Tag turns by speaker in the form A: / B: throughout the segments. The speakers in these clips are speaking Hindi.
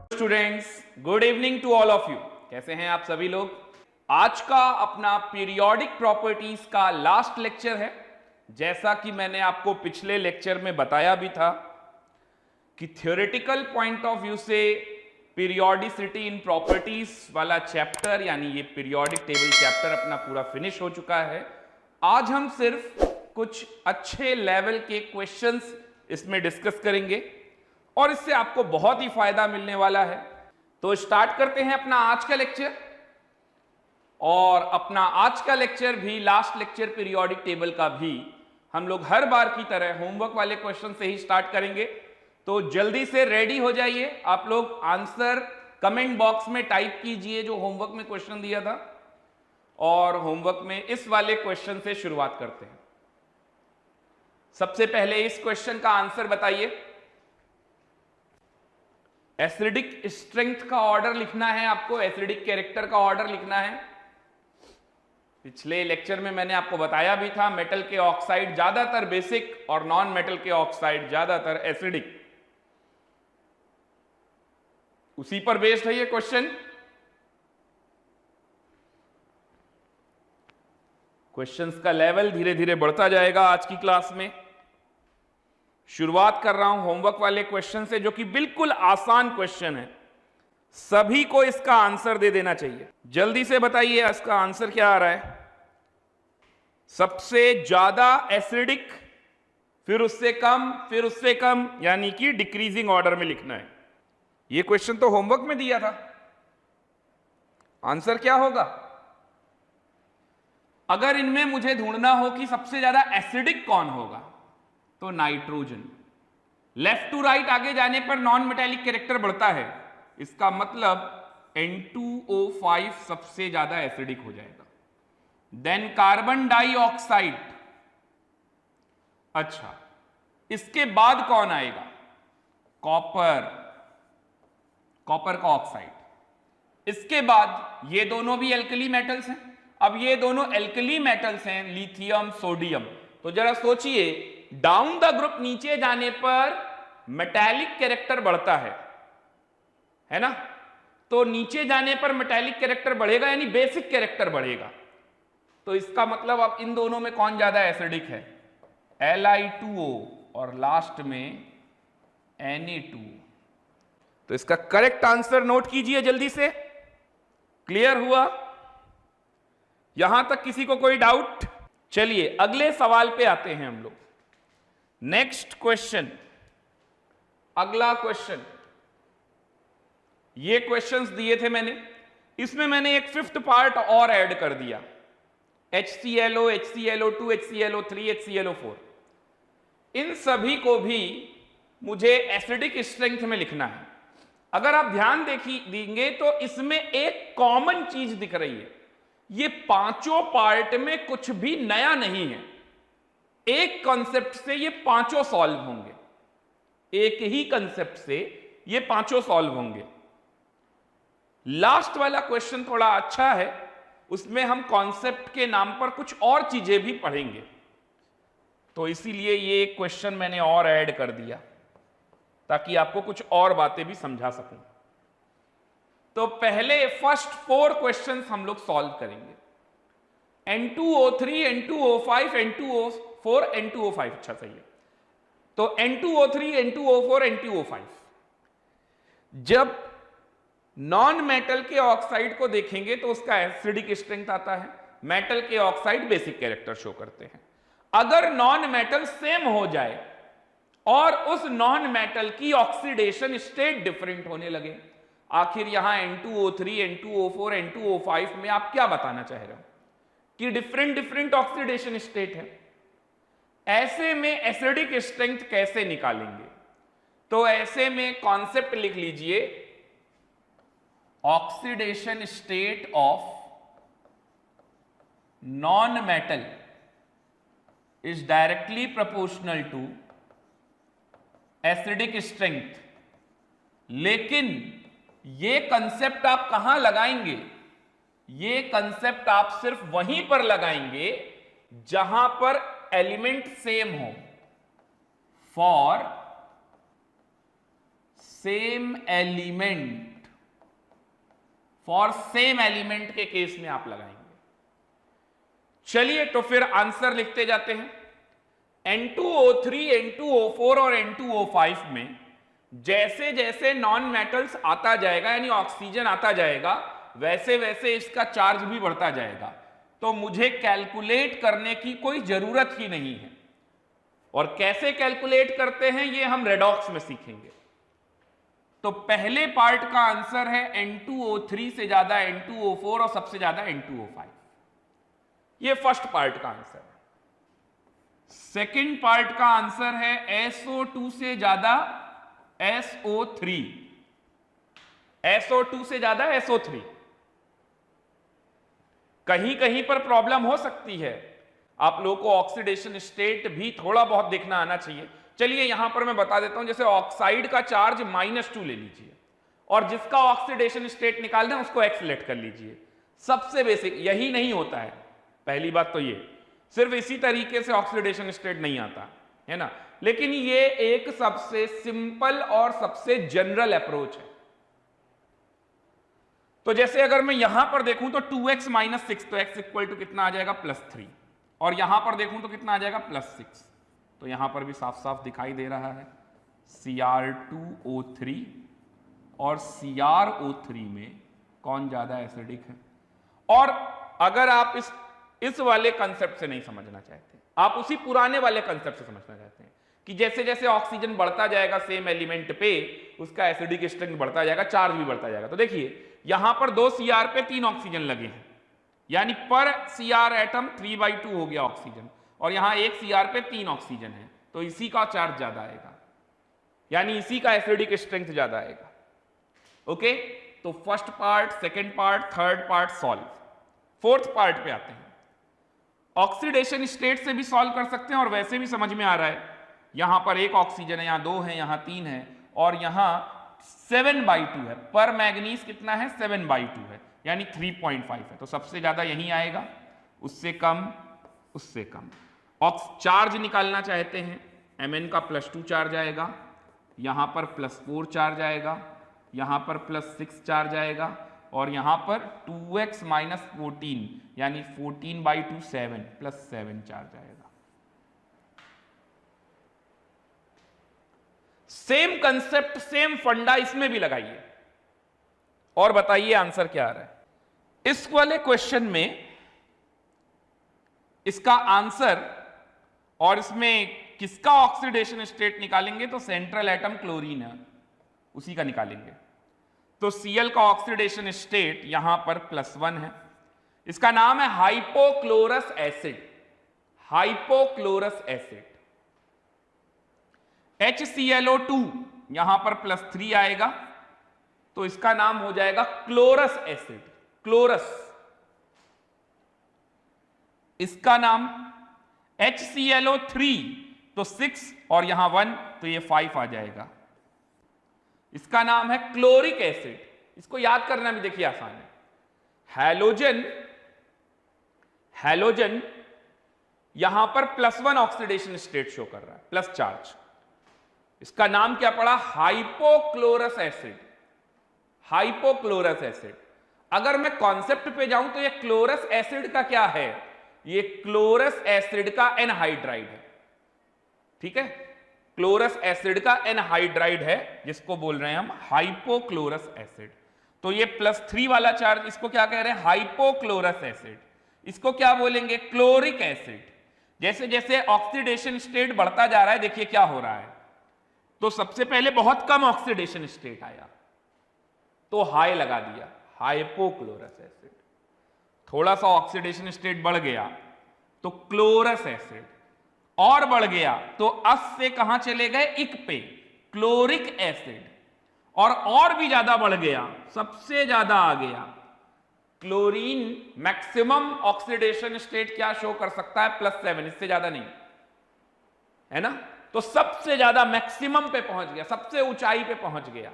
A: Students, good evening to all of you. कैसे हैं आप सभी लोग? आज का अपना पीरियोडिक प्रॉपर्टीज का लास्ट लेक्चर है। जैसा कि मैंने आपको पिछले लेक्चर में बताया भी था कि थ्योरेटिकल पॉइंट ऑफ व्यू से पीरियोडिसिटी इन प्रॉपर्टीज वाला चैप्टर यानी ये पीरियोडिक टेबल चैप्टर अपना पूरा फिनिश हो चुका है। आज हम सिर्फ कुछ अच्छे लेवल के क्वेश्चंस इसमें डिस्कस करेंगे और इससे आपको बहुत ही फायदा मिलने वाला है। तो स्टार्ट करते हैं अपना आज का लेक्चर। और अपना आज का लेक्चर भी, लास्ट लेक्चर पीरियोडिक टेबल का भी, हम लोग हर बार की तरह होमवर्क वाले क्वेश्चन से ही स्टार्ट करेंगे। तो जल्दी से रेडी हो जाइए। आप लोग आंसर कमेंट बॉक्स में टाइप कीजिए जो होमवर्क में क्वेश्चन दिया था, और होमवर्क में इस वाले क्वेश्चन से शुरुआत करते हैं। सबसे पहले इस क्वेश्चन का आंसर बताइए। एसिडिक स्ट्रेंथ का ऑर्डर लिखना है आपको, एसिडिक कैरेक्टर का ऑर्डर लिखना है। पिछले लेक्चर में मैंने आपको बताया भी था, मेटल के ऑक्साइड ज्यादातर बेसिक और नॉन मेटल के ऑक्साइड ज्यादातर एसिडिक। उसी पर बेस्ड है ये क्वेश्चन। क्वेश्चंस का लेवल धीरे धीरे बढ़ता जाएगा आज की क्लास में। शुरुआत कर रहा हूं होमवर्क वाले क्वेश्चन से, जो कि बिल्कुल आसान क्वेश्चन है। सभी को इसका आंसर दे देना चाहिए। जल्दी से बताइए इसका आंसर क्या आ रहा है। सबसे ज्यादा एसिडिक, फिर उससे कम, फिर उससे कम, यानी कि डिक्रीजिंग ऑर्डर में लिखना है। यह क्वेश्चन तो होमवर्क में दिया था। आंसर क्या होगा? अगर इनमें मुझे ढूंढना हो कि सबसे ज्यादा एसिडिक कौन होगा, तो नाइट्रोजन। लेफ्ट टू राइट आगे जाने पर नॉन मेटेलिक कैरेक्टर बढ़ता है, इसका मतलब N2O5 सबसे ज्यादा एसिडिक हो जाएगा। Then carbon dioxide. अच्छा, इसके बाद कौन आएगा? कॉपर, कॉपर का ऑक्साइड। इसके बाद ये दोनों भी एल्कली मेटल्स हैं। अब ये दोनों एल्कली मेटल्स हैं, लिथियम, सोडियम। तो जरा सोचिए, डाउन द ग्रुप नीचे जाने पर मेटालिक कैरेक्टर बढ़ता है ना? तो नीचे जाने पर मेटालिक कैरेक्टर बढ़ेगा, यानी बेसिक कैरेक्टर बढ़ेगा। तो इसका मतलब अब इन दोनों में कौन ज्यादा एसिडिक है? Li2O और लास्ट में Na2। तो इसका करेक्ट आंसर नोट कीजिए जल्दी से। क्लियर हुआ? यहां तक किसी को कोई डाउट? चलिए अगले सवाल पे आते हैं हम लोग। नेक्स्ट क्वेश्चन, अगला क्वेश्चन। ये क्वेश्चंस दिए थे मैंने, इसमें मैंने एक फिफ्थ पार्ट और ऐड कर दिया। HClO, HClO2, HClO3, HClO4। इन सभी को भी मुझे एसिडिक स्ट्रेंथ में लिखना है। अगर आप ध्यान देंगे तो इसमें एक कॉमन चीज दिख रही है। ये पांचों पार्ट में कुछ भी नया नहीं है। एक कॉन्सेप्ट से ये पांचों सॉल्व होंगे। एक ही कॉन्सेप्ट से ये पांचों सॉल्व होंगे। लास्ट वाला क्वेश्चन थोड़ा अच्छा है, उसमें हम कॉन्सेप्ट के नाम पर कुछ और चीजें भी पढ़ेंगे। तो इसीलिए ये क्वेश्चन मैंने और ऐड कर दिया ताकि आपको कुछ और बातें भी समझा सकूं। तो पहले फर्स्ट 4 क्वेश्चंस हम लोग सॉल्व करेंगे। N2O3, N2O5, N2O4, N2O5। अच्छा सही है। तो N2O3, N2O4, N2O5। जब नॉन मेटल के ऑक्साइड को देखेंगे तो उसका एसिडिक स्ट्रेंथ आता है, मेटल के ऑक्साइड बेसिक कैरेक्टर शो करते हैं। अगर नॉन मेटल सेम हो जाए और उस नॉन मेटल की ऑक्सीडेशन स्टेट डिफरेंट होने लगे, आखिर यहां N2O3, N2O4, N2O5 में आप क्या बताना चाह रहे हो कि डिफरेंट डिफरेंट ऑक्सीडेशन स्टेट है। ऐसे में एसिडिक स्ट्रेंथ कैसे निकालेंगे? तो ऐसे में कॉन्सेप्ट लिख लीजिए, oxidation state of non metal is directly proportional to acidic strength. लेकिन ये कंसेप्ट आप कहां लगाएंगे? ये कंसेप्ट आप सिर्फ वहीं पर लगाएंगे जहां पर एलिमेंट सेम हो। For same element, for same element के केस में आप लगाएंगे। चलिए तो फिर आंसर लिखते जाते हैं। N2O3, N2O4 और N2O5 में जैसे जैसे नॉन मेटल्स आता जाएगा, यानी ऑक्सीजन आता जाएगा, वैसे वैसे इसका चार्ज भी बढ़ता जाएगा। तो मुझे कैलकुलेट करने की कोई जरूरत ही नहीं है। और कैसे कैलकुलेट करते हैं ये हम रेडॉक्स में सीखेंगे। तो पहले पार्ट का आंसर है N2O3 से ज्यादा N2O4 और सबसे ज्यादा N2O5। ये फर्स्ट पार्ट का आंसर है। सेकंड पार्ट का आंसर है SO2 से ज्यादा SO3, SO2 से ज्यादा SO3। कहीं कहीं पर प्रॉब्लम हो सकती है, आप लोगों को ऑक्सीडेशन स्टेट भी थोड़ा बहुत देखना आना चाहिए। चलिए यहां पर मैं बता देता हूं, जैसे ऑक्साइड का चार्ज -2 ले लीजिए और जिसका ऑक्सीडेशन स्टेट निकालना है उसको X सेलेक्ट कर लीजिए। सबसे बेसिक यही नहीं होता है। पहली बात तो ये, सिर्फ इसी तरीके से ऑक्सीडेशन स्टेट नहीं आता है ना, लेकिन ये एक सबसे सिंपल और सबसे जनरल अप्रोच है। तो जैसे अगर मैं यहां पर देखूं तो 2x - 6, तो x इक्वल टू कितना आ जाएगा +3, और यहां पर देखूं तो कितना आ जाएगा +6। तो यहां पर भी साफ साफ दिखाई दे रहा है Cr2O3 और CrO3 में कौन ज्यादा एसिडिक है। और अगर आप इस वाले कंसेप्ट से नहीं समझना चाहते, आप उसी पुराने वाले कंसेप्ट से समझना चाहते हैं कि जैसे जैसे ऑक्सीजन बढ़ता जाएगा सेम एलिमेंट पे, उसका एसिडिक स्ट्रेंथ बढ़ता जाएगा, चार्ज भी बढ़ता जाएगा। तो देखिए यहां पर 2 Cr पे 3 ऑक्सीजन लगे हैं, यानी पर Cr एटम 3/2 हो गया ऑक्सीजन, और यहां 1 Cr पे 3 ऑक्सीजन है, तो इसी का चार्ज ज्यादा आएगा, यानी इसी का एसिडिक स्ट्रेंथ ज्यादा आएगा। ओके, तो first part, second part, third part solve. Fourth part पे आते हैं। ऑक्सीडेशन स्टेट से भी सॉल्व कर सकते हैं और वैसे भी समझ में आ रहा है। यहां पर 1 ऑक्सीजन है, यहां 2 है, यहां 3 है, और यहां 7/2 है। पर मैग्नीज कितना है? 7/2 है, यानी 3.5 है। तो सबसे ज्यादा यही आएगा, उससे कम, उससे कम। चार्ज निकालना चाहते हैं, Mn का +2 चार्ज आएगा, यहां पर +4 चार्ज आएगा, यहां पर +6 चार्ज आएगा, और यहां पर 2x - 14 यानी 14/2 7 +7 चार्ज आएगा। सेम कंसेप्ट, सेम फंडा इसमें भी लगाइए और बताइए आंसर क्या आ रहा है। इस वाले क्वेश्चन में इसका आंसर, और इसमें किसका ऑक्सीडेशन स्टेट निकालेंगे, तो सेंट्रल एटम क्लोरीन है, उसी का निकालेंगे। तो Cl का ऑक्सीडेशन स्टेट यहां पर +1 है, इसका नाम है hypochlorous acid, hypochlorous acid. HClO2 यहां पर +3 आएगा, तो इसका नाम हो जाएगा क्लोरस एसिड, क्लोरस। इसका नाम HClO3, तो 6 और यहां 1, तो ये 5 आ जाएगा। इसका नाम है क्लोरिक एसिड। इसको याद करना भी देखिए आसान है। हैलोजन, हैलोजन यहां पर +1 ऑक्सीडेशन स्टेट शो कर रहा है, प्लस चार्ज। इसका नाम क्या पड़ा? Hypochlorous acid, hypochlorous acid. अगर मैं कॉन्सेप्ट पे जाऊं तो ये क्लोरस एसिड का क्या है? ये क्लोरस एसिड का एनहाइड्राइड है, ठीक है, क्लोरस एसिड का एनहाइड्राइड है, जिसको बोल रहे हैं हम हाइपोक्लोरस एसिड। तो ये +3 वाला चार्ज, इसको क्या कह रहे हैं? Hypochlorous acid. इसको क्या बोलेंगे? Chloric acid. जैसे जैसे ऑक्सीडेशन स्टेट बढ़ता जा रहा है, देखिए क्या हो रहा है। तो सबसे पहले बहुत कम ऑक्सीडेशन स्टेट आया, तो हाई लगा दिया, हाइपोक्लोरस एसिड। थोड़ा सा ऑक्सीडेशन स्टेट बढ़ गया तो क्लोरस एसिड, और बढ़ गया तो अस से कहां चले गए? इक पे, क्लोरिक एसिड। और भी ज्यादा बढ़ गया, सबसे ज्यादा आ गया क्लोरीन। मैक्सिमम ऑक्सीडेशन स्टेट क्या शो कर सकता है? +7, इससे ज्यादा नहीं, है ना। तो सबसे ज्यादा मैक्सिमम पे पहुंच गया, सबसे ऊंचाई पे पहुंच गया,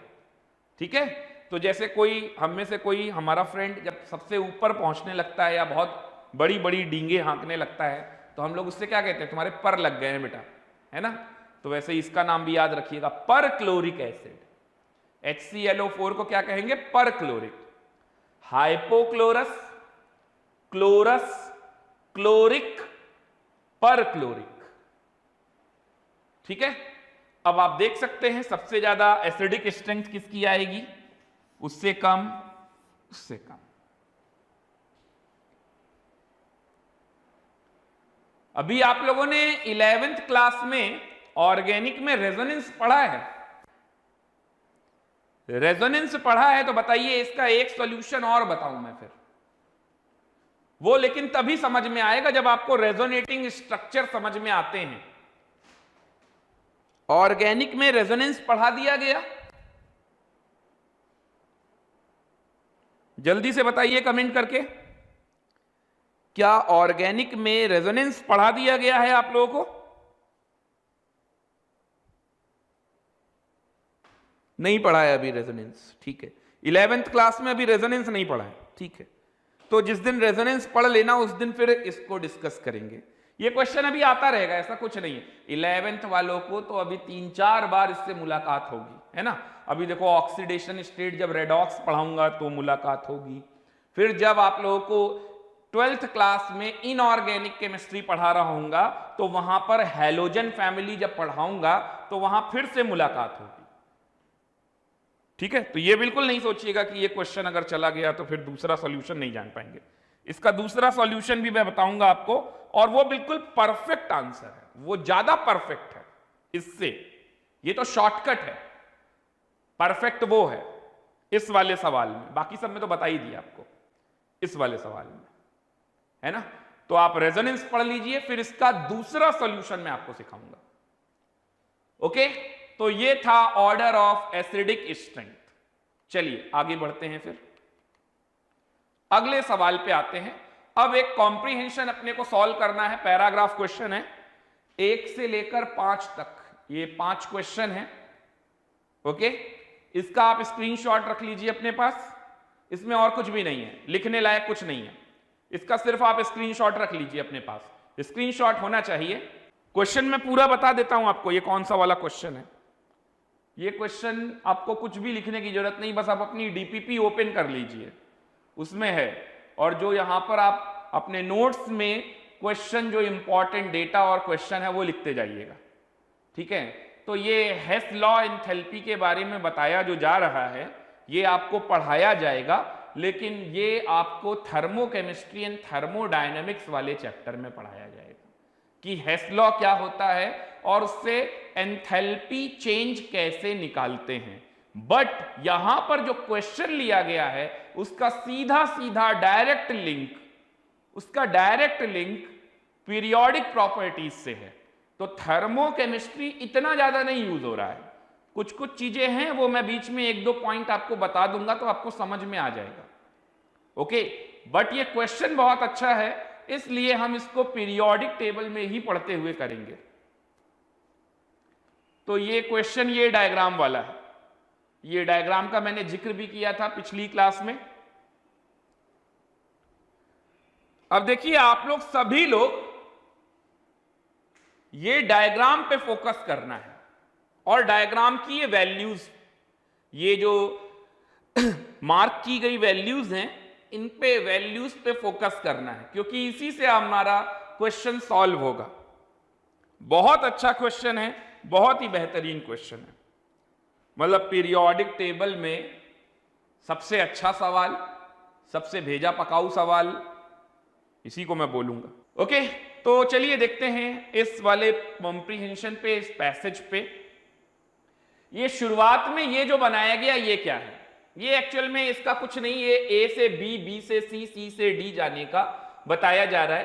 A: ठीक है। तो जैसे कोई हम में से कोई हमारा फ्रेंड जब सबसे ऊपर पहुंचने लगता है या बहुत बड़ी बड़ी डींगे हाँकने लगता है, तो हम लोग उससे क्या कहते हैं? तुम्हारे पर लग गए हैं बेटा, है ना। तो वैसे इसका नाम भी याद रखिएगा, पर क्लोरिक एसिड। HClO4 को क्या कहेंगे? पर क्लोरिक। हाइपोक्लोरस, क्लोरस, क्लोरिक, पर क्लोरिक। ठीक है। अब आप देख सकते हैं सबसे ज्यादा एसिडिक स्ट्रेंथ किसकी आएगी? उससे कम, उससे कम। अभी आप लोगों ने 11th क्लास में ऑर्गेनिक में रेजोनेंस पढ़ा है। रेजोनेंस पढ़ा है तो बताइए इसका एक सॉल्यूशन और बताऊं मैं फिर। वो लेकिन तभी समझ में आएगा जब आपको रेजोनेटिंग स्ट्रक्चर समझ में आते हैं। ऑर्गेनिक में रेजोनेंस पढ़ा दिया गया? जल्दी से बताइए कमेंट करके, क्या ऑर्गेनिक में रेजोनेंस पढ़ा दिया गया है आप लोगों को? नहीं पढ़ा है अभी रेजोनेंस, ठीक है। 11th क्लास में अभी रेजोनेंस नहीं पढ़ा है, ठीक है। तो जिस दिन रेजोनेंस पढ़ लेना उस दिन फिर इसको डिस्कस करेंगे। ये क्वेश्चन अभी आता रहेगा, ऐसा कुछ नहीं है। 11th वालों को तो अभी 3-4 बार इससे मुलाकात होगी, है ना। अभी देखो ऑक्सीडेशन स्टेट जब रेडॉक्स पढ़ाऊंगा तो मुलाकात होगी। फिर जब आप लोगों को 12th क्लास में इनऑर्गेनिक केमिस्ट्री पढ़ा रहा हूंगा तो वहां पर हैलोजन फैमिली जब पढ़ाऊंगा तो वहां फिर से मुलाकात होगी। ठीक है। तो ये बिल्कुल नहीं सोचिएगा कि ये क्वेश्चन अगर चला गया तो फिर दूसरा सॉल्यूशन नहीं जान पाएंगे। इसका दूसरा सॉल्यूशन भी मैं बताऊंगा आपको, और वो बिल्कुल परफेक्ट आंसर है, वो ज्यादा परफेक्ट है इससे। ये तो शॉर्टकट है, परफेक्ट वो है इस वाले सवाल में। बाकी सब में तो बता ही दिया आपको, इस वाले सवाल में, है ना। तो आप रेजोनेंस पढ़ लीजिए, फिर इसका दूसरा सॉल्यूशन मैं आपको सिखाऊंगा। ओके। तो ये था ऑर्डर ऑफ एसिडिक स्ट्रेंथ। चलिए आगे बढ़ते हैं, फिर अगले सवाल पे आते हैं। अब एक कॉम्प्रिहेंशन अपने को सॉल्व करना है, पैराग्राफ क्वेश्चन है, 1 से लेकर 5 तक। ये 5 क्वेश्चन है। ओके। इसका आप स्क्रीनशॉट रख लीजिए अपने पास। इसमें और कुछ भी नहीं है, लिखने लायक कुछ नहीं है। इसका सिर्फ आप स्क्रीनशॉट रख लीजिए अपने पास, स्क्रीनशॉट होना चाहिए। क्वेश्चन मैं पूरा बता देता हूं आपको, ये कौन सा वाला क्वेश्चन है। ये क्वेश्चन आपको कुछ भी लिखने की जरूरत नहीं, बस आप अपनी डीपीपी ओपन कर लीजिए, उसमें है। और जो यहां पर आप अपने नोट्स में क्वेश्चन, जो इंपॉर्टेंट डेटा और क्वेश्चन है वो लिखते जाइएगा। ठीक है। तो ये हेस लॉ एंथैल्पी के बारे में बताया जो जा रहा है, ये आपको पढ़ाया जाएगा, लेकिन ये आपको थर्मोकेमिस्ट्री एंड थर्मोडायनेमिक्स वाले चैप्टर में पढ़ाया जाएगा कि हेस लॉ क्या होता है और उससे एंथैल्पी चेंज कैसे निकालते हैं। बट यहां पर जो क्वेश्चन लिया गया है उसका सीधा सीधा डायरेक्ट लिंक, उसका डायरेक्ट लिंक पीरियोडिक प्रॉपर्टीज से है। तो थर्मोकेमिस्ट्री इतना ज्यादा नहीं यूज हो रहा है, कुछ कुछ चीजें हैं, वो मैं बीच में 1-2 पॉइंट आपको बता दूंगा तो आपको समझ में आ जाएगा। ओके। बट ये क्वेश्चन बहुत अच्छा है, इसलिए हम इसको पीरियोडिक टेबल में ही पढ़ते हुए करेंगे। तो ये क्वेश्चन ये डायग्राम वाला है, ये डायग्राम का मैंने जिक्र भी किया था पिछली क्लास में। अब देखिए आप लोग सभी लोग ये डायग्राम पे फोकस करना है और डायग्राम की ये वैल्यूज, ये जो मार्क की गई वैल्यूज हैं, इन पे वैल्यूज पे फोकस करना है, क्योंकि इसी से हमारा क्वेश्चन सॉल्व होगा। बहुत अच्छा क्वेश्चन है, बहुत ही बेहतरीन क्वेश्चन है। मतलब पीरियोडिक टेबल में सबसे अच्छा सवाल, सबसे भेजा पकाऊ सवाल, इसी को मैं बोलूंगा। ओके। तो चलिए देखते हैं इस वाले कॉम्प्रिहेंशन पे, इस पैसेज पे। ये शुरुआत में ये जो बनाया गया ये क्या है? ये एक्चुअल में इसका कुछ नहीं, ये ए से बी, बी से सी, सी से डी जाने का बताया जा रहा है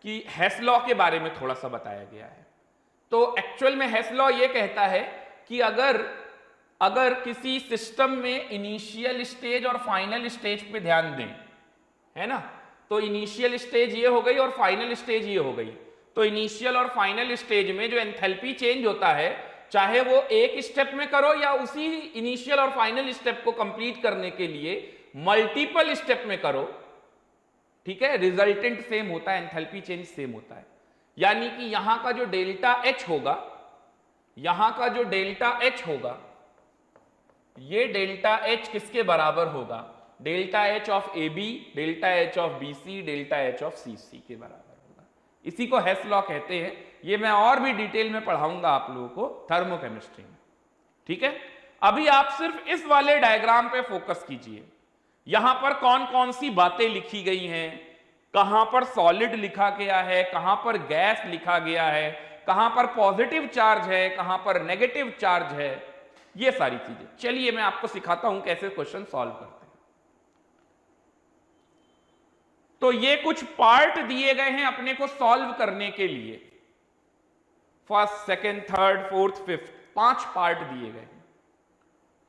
A: कि हेस लॉ के बारे में थोड़ा सा बताया गया है। तो एक्चुअल में हेस लॉ ये कहता है कि अगर किसी सिस्टम में इनिशियल स्टेज और फाइनल स्टेज पे ध्यान दें, है ना, तो इनिशियल स्टेज ये हो गई और फाइनल स्टेज ये हो गई। तो इनिशियल और फाइनल स्टेज में जो एंथैल्पी चेंज होता है, चाहे वो एक स्टेप में करो या उसी इनिशियल और फाइनल स्टेप को कंप्लीट करने के लिए मल्टीपल स्टेप में करो, ठीक है, रिजल्टेंट सेम होता है, एंथैल्पी चेंज सेम होता है। यानी कि यहां का जो डेल्टा एच होगा यहां का जो डेल्टा एच होगा, ये डेल्टा एच किसके बराबर होगा? Delta H of A B, delta H of B C, delta H of C C के बराबर होगा। इसी को हेस लॉ कहते हैं। ये मैं और भी डिटेल में पढ़ाऊंगा आप लोगों को थर्मोकेमिस्ट्री में, ठीक है। अभी आप सिर्फ इस वाले डायग्राम पे फोकस कीजिए। यहां पर कौन कौन सी बातें लिखी गई हैं, कहां पर सॉलिड लिखा गया है, कहां पर गैस लिखा गया है, कहां पर पॉजिटिव चार्ज है, कहां पर नेगेटिव चार्ज है, ये सारी चीजें। चलिए मैं आपको सिखाता हूं कैसे क्वेश्चन सॉल्व करते हैं। तो ये कुछ पार्ट दिए गए हैं अपने को सॉल्व करने के लिए। First, second, third, fourth, fifth, 5 part दिए गए हैं,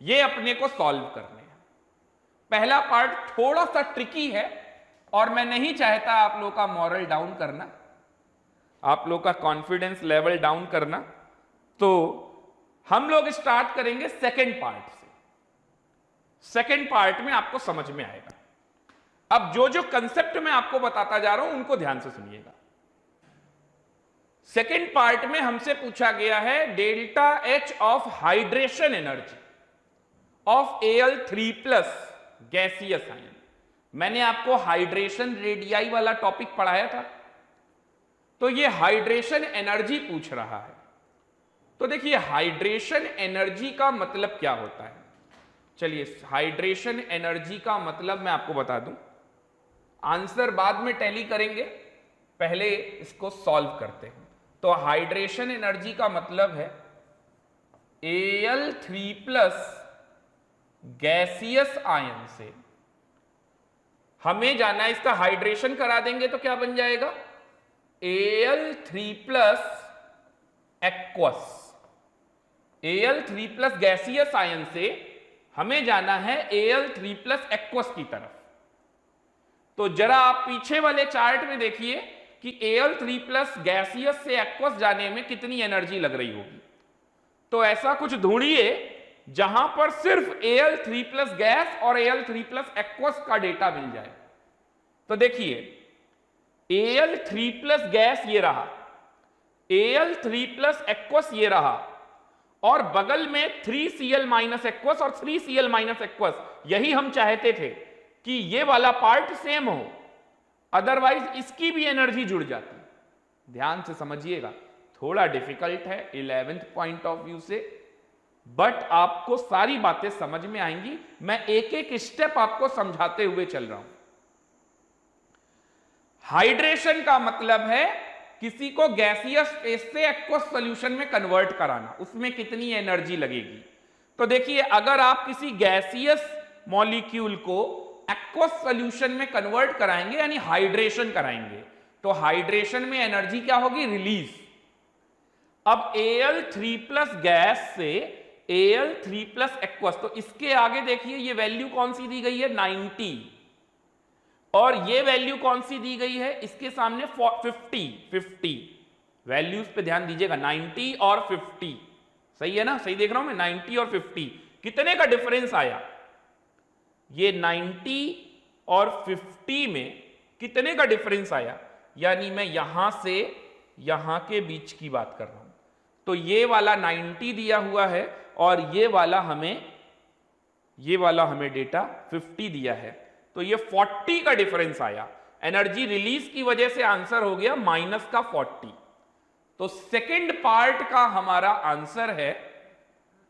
A: ये अपने को सॉल्व करने हैं। पहला पार्ट थोड़ा सा ट्रिकी है और मैं नहीं चाहता आप लोगों का मॉरल डाउन करना, आप लोगों का कॉन्फिडेंस लेवल डाउन करना। तो हम लोग स्टार्ट करेंगे सेकंड पार्ट से। सेकंड पार्ट में आपको समझ में आएगा। अब जो जो कंसेप्ट मैं आपको बताता जा रहा हूं उनको ध्यान से सुनिएगा। सेकंड पार्ट में हमसे पूछा गया है delta H of hydration energy of Al3+ gaseous ion. मैंने आपको हाइड्रेशन रेडियाई वाला टॉपिक पढ़ाया था, तो ये हाइड्रेशन एनर्जी पूछ रहा है। तो देखिए हाइड्रेशन एनर्जी का मतलब क्या होता है। चलिए हाइड्रेशन एनर्जी का मतलब मैं आपको बता दूं, आंसर बाद में टैली करेंगे, पहले इसको सॉल्व करते हैं। तो हाइड्रेशन एनर्जी का मतलब है Al3+ गैसियस आयन से हमें जाना है, इसका हाइड्रेशन करा देंगे तो क्या बन जाएगा? Al3+ aqueous. Al3+ gaseous ion से हमें जाना है Al3+ एक्वस की तरफ। तो जरा आप पीछे वाले चार्ट में देखिए कि Al3+ गैसियस से एक्वस जाने में कितनी एनर्जी लग रही होगी। तो ऐसा कुछ ढूंढिए जहां पर सिर्फ Al3+ गैस और Al3+ एक्वस का डेटा मिल जाए। तो देखिए Al3+ गैस ये रहा, Al3+ एक्वस ये रहा, और बगल में 3Cl- एक्वस और 3Cl- एक्वस। यही हम चाहते थे कि ये वाला पार्ट सेम हो, अदरवाइज इसकी भी एनर्जी जुड़ जाती। ध्यान से समझिएगा, थोड़ा डिफिकल्ट है 11th पॉइंट ऑफ व्यू से, बट आपको सारी बातें समझ में आएंगी। मैं एक एक स्टेप आपको समझाते हुए चल रहा हूं। हाइड्रेशन का मतलब है किसी को गैसियस फेज से एक्वस सॉल्यूशन में कन्वर्ट कराना, उसमें कितनी एनर्जी लगेगी। तो देखिए अगर आप किसी गैसियस मॉलिक्यूल को एक्वस सॉल्यूशन में कन्वर्ट कराएंगे यानी हाइड्रेशन कराएंगे, तो हाइड्रेशन में एनर्जी क्या होगी? रिलीज। अब Al3+ गैस से Al3+ एक्वस, तो इसके आगे देखिए ये वैल्यू कौन सी दी गई है? 90। और ये वैल्यू कौन सी दी गई है? इसके सामने 50 वैल्यूज पे ध्यान दीजिएगा, 90 और 50। सही है ना? सही देख रहा हूं मैं? 90 और 50 कितने का डिफरेंस आया? ये 90 और 50 में कितने का डिफरेंस आया? यानी मैं यहां से यहां के बीच की बात कर रहा हूं। तो ये वाला 90 दिया हुआ है और ये वाला हमें डेटा 50 दिया है, तो ये 40 का डिफरेंस आया। एनर्जी रिलीज की वजह से आंसर हो गया -40। तो सेकंड पार्ट का हमारा आंसर है,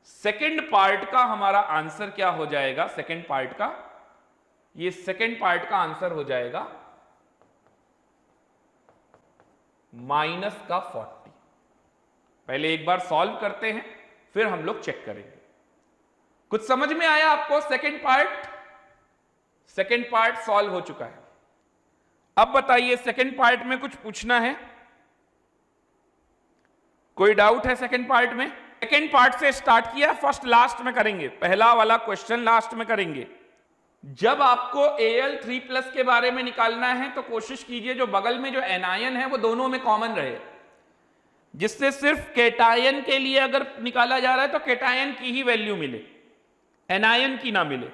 A: सेकंड पार्ट का हमारा आंसर क्या हो जाएगा? सेकंड पार्ट का, ये सेकंड पार्ट का आंसर हो जाएगा -40। पहले एक बार सॉल्व करते हैं, फिर हम लोग चेक करेंगे। कुछ समझ में आया आपको? सेकंड पार्ट सॉल्व हो चुका है। अब बताइए सेकंड पार्ट में कुछ पूछना है? कोई डाउट है सेकंड पार्ट में? सेकंड पार्ट से स्टार्ट किया, फर्स्ट लास्ट में करेंगे, पहला वाला क्वेश्चन लास्ट में करेंगे। जब आपको Al3+ के बारे में निकालना है तो कोशिश कीजिए जो बगल में जो एनायन है वो दोनों में कॉमन रहे, जिससे सिर्फ केटायन के लिए अगर निकाला जा रहा है तो केटायन की ही वैल्यू मिले, एनायन की ना मिले।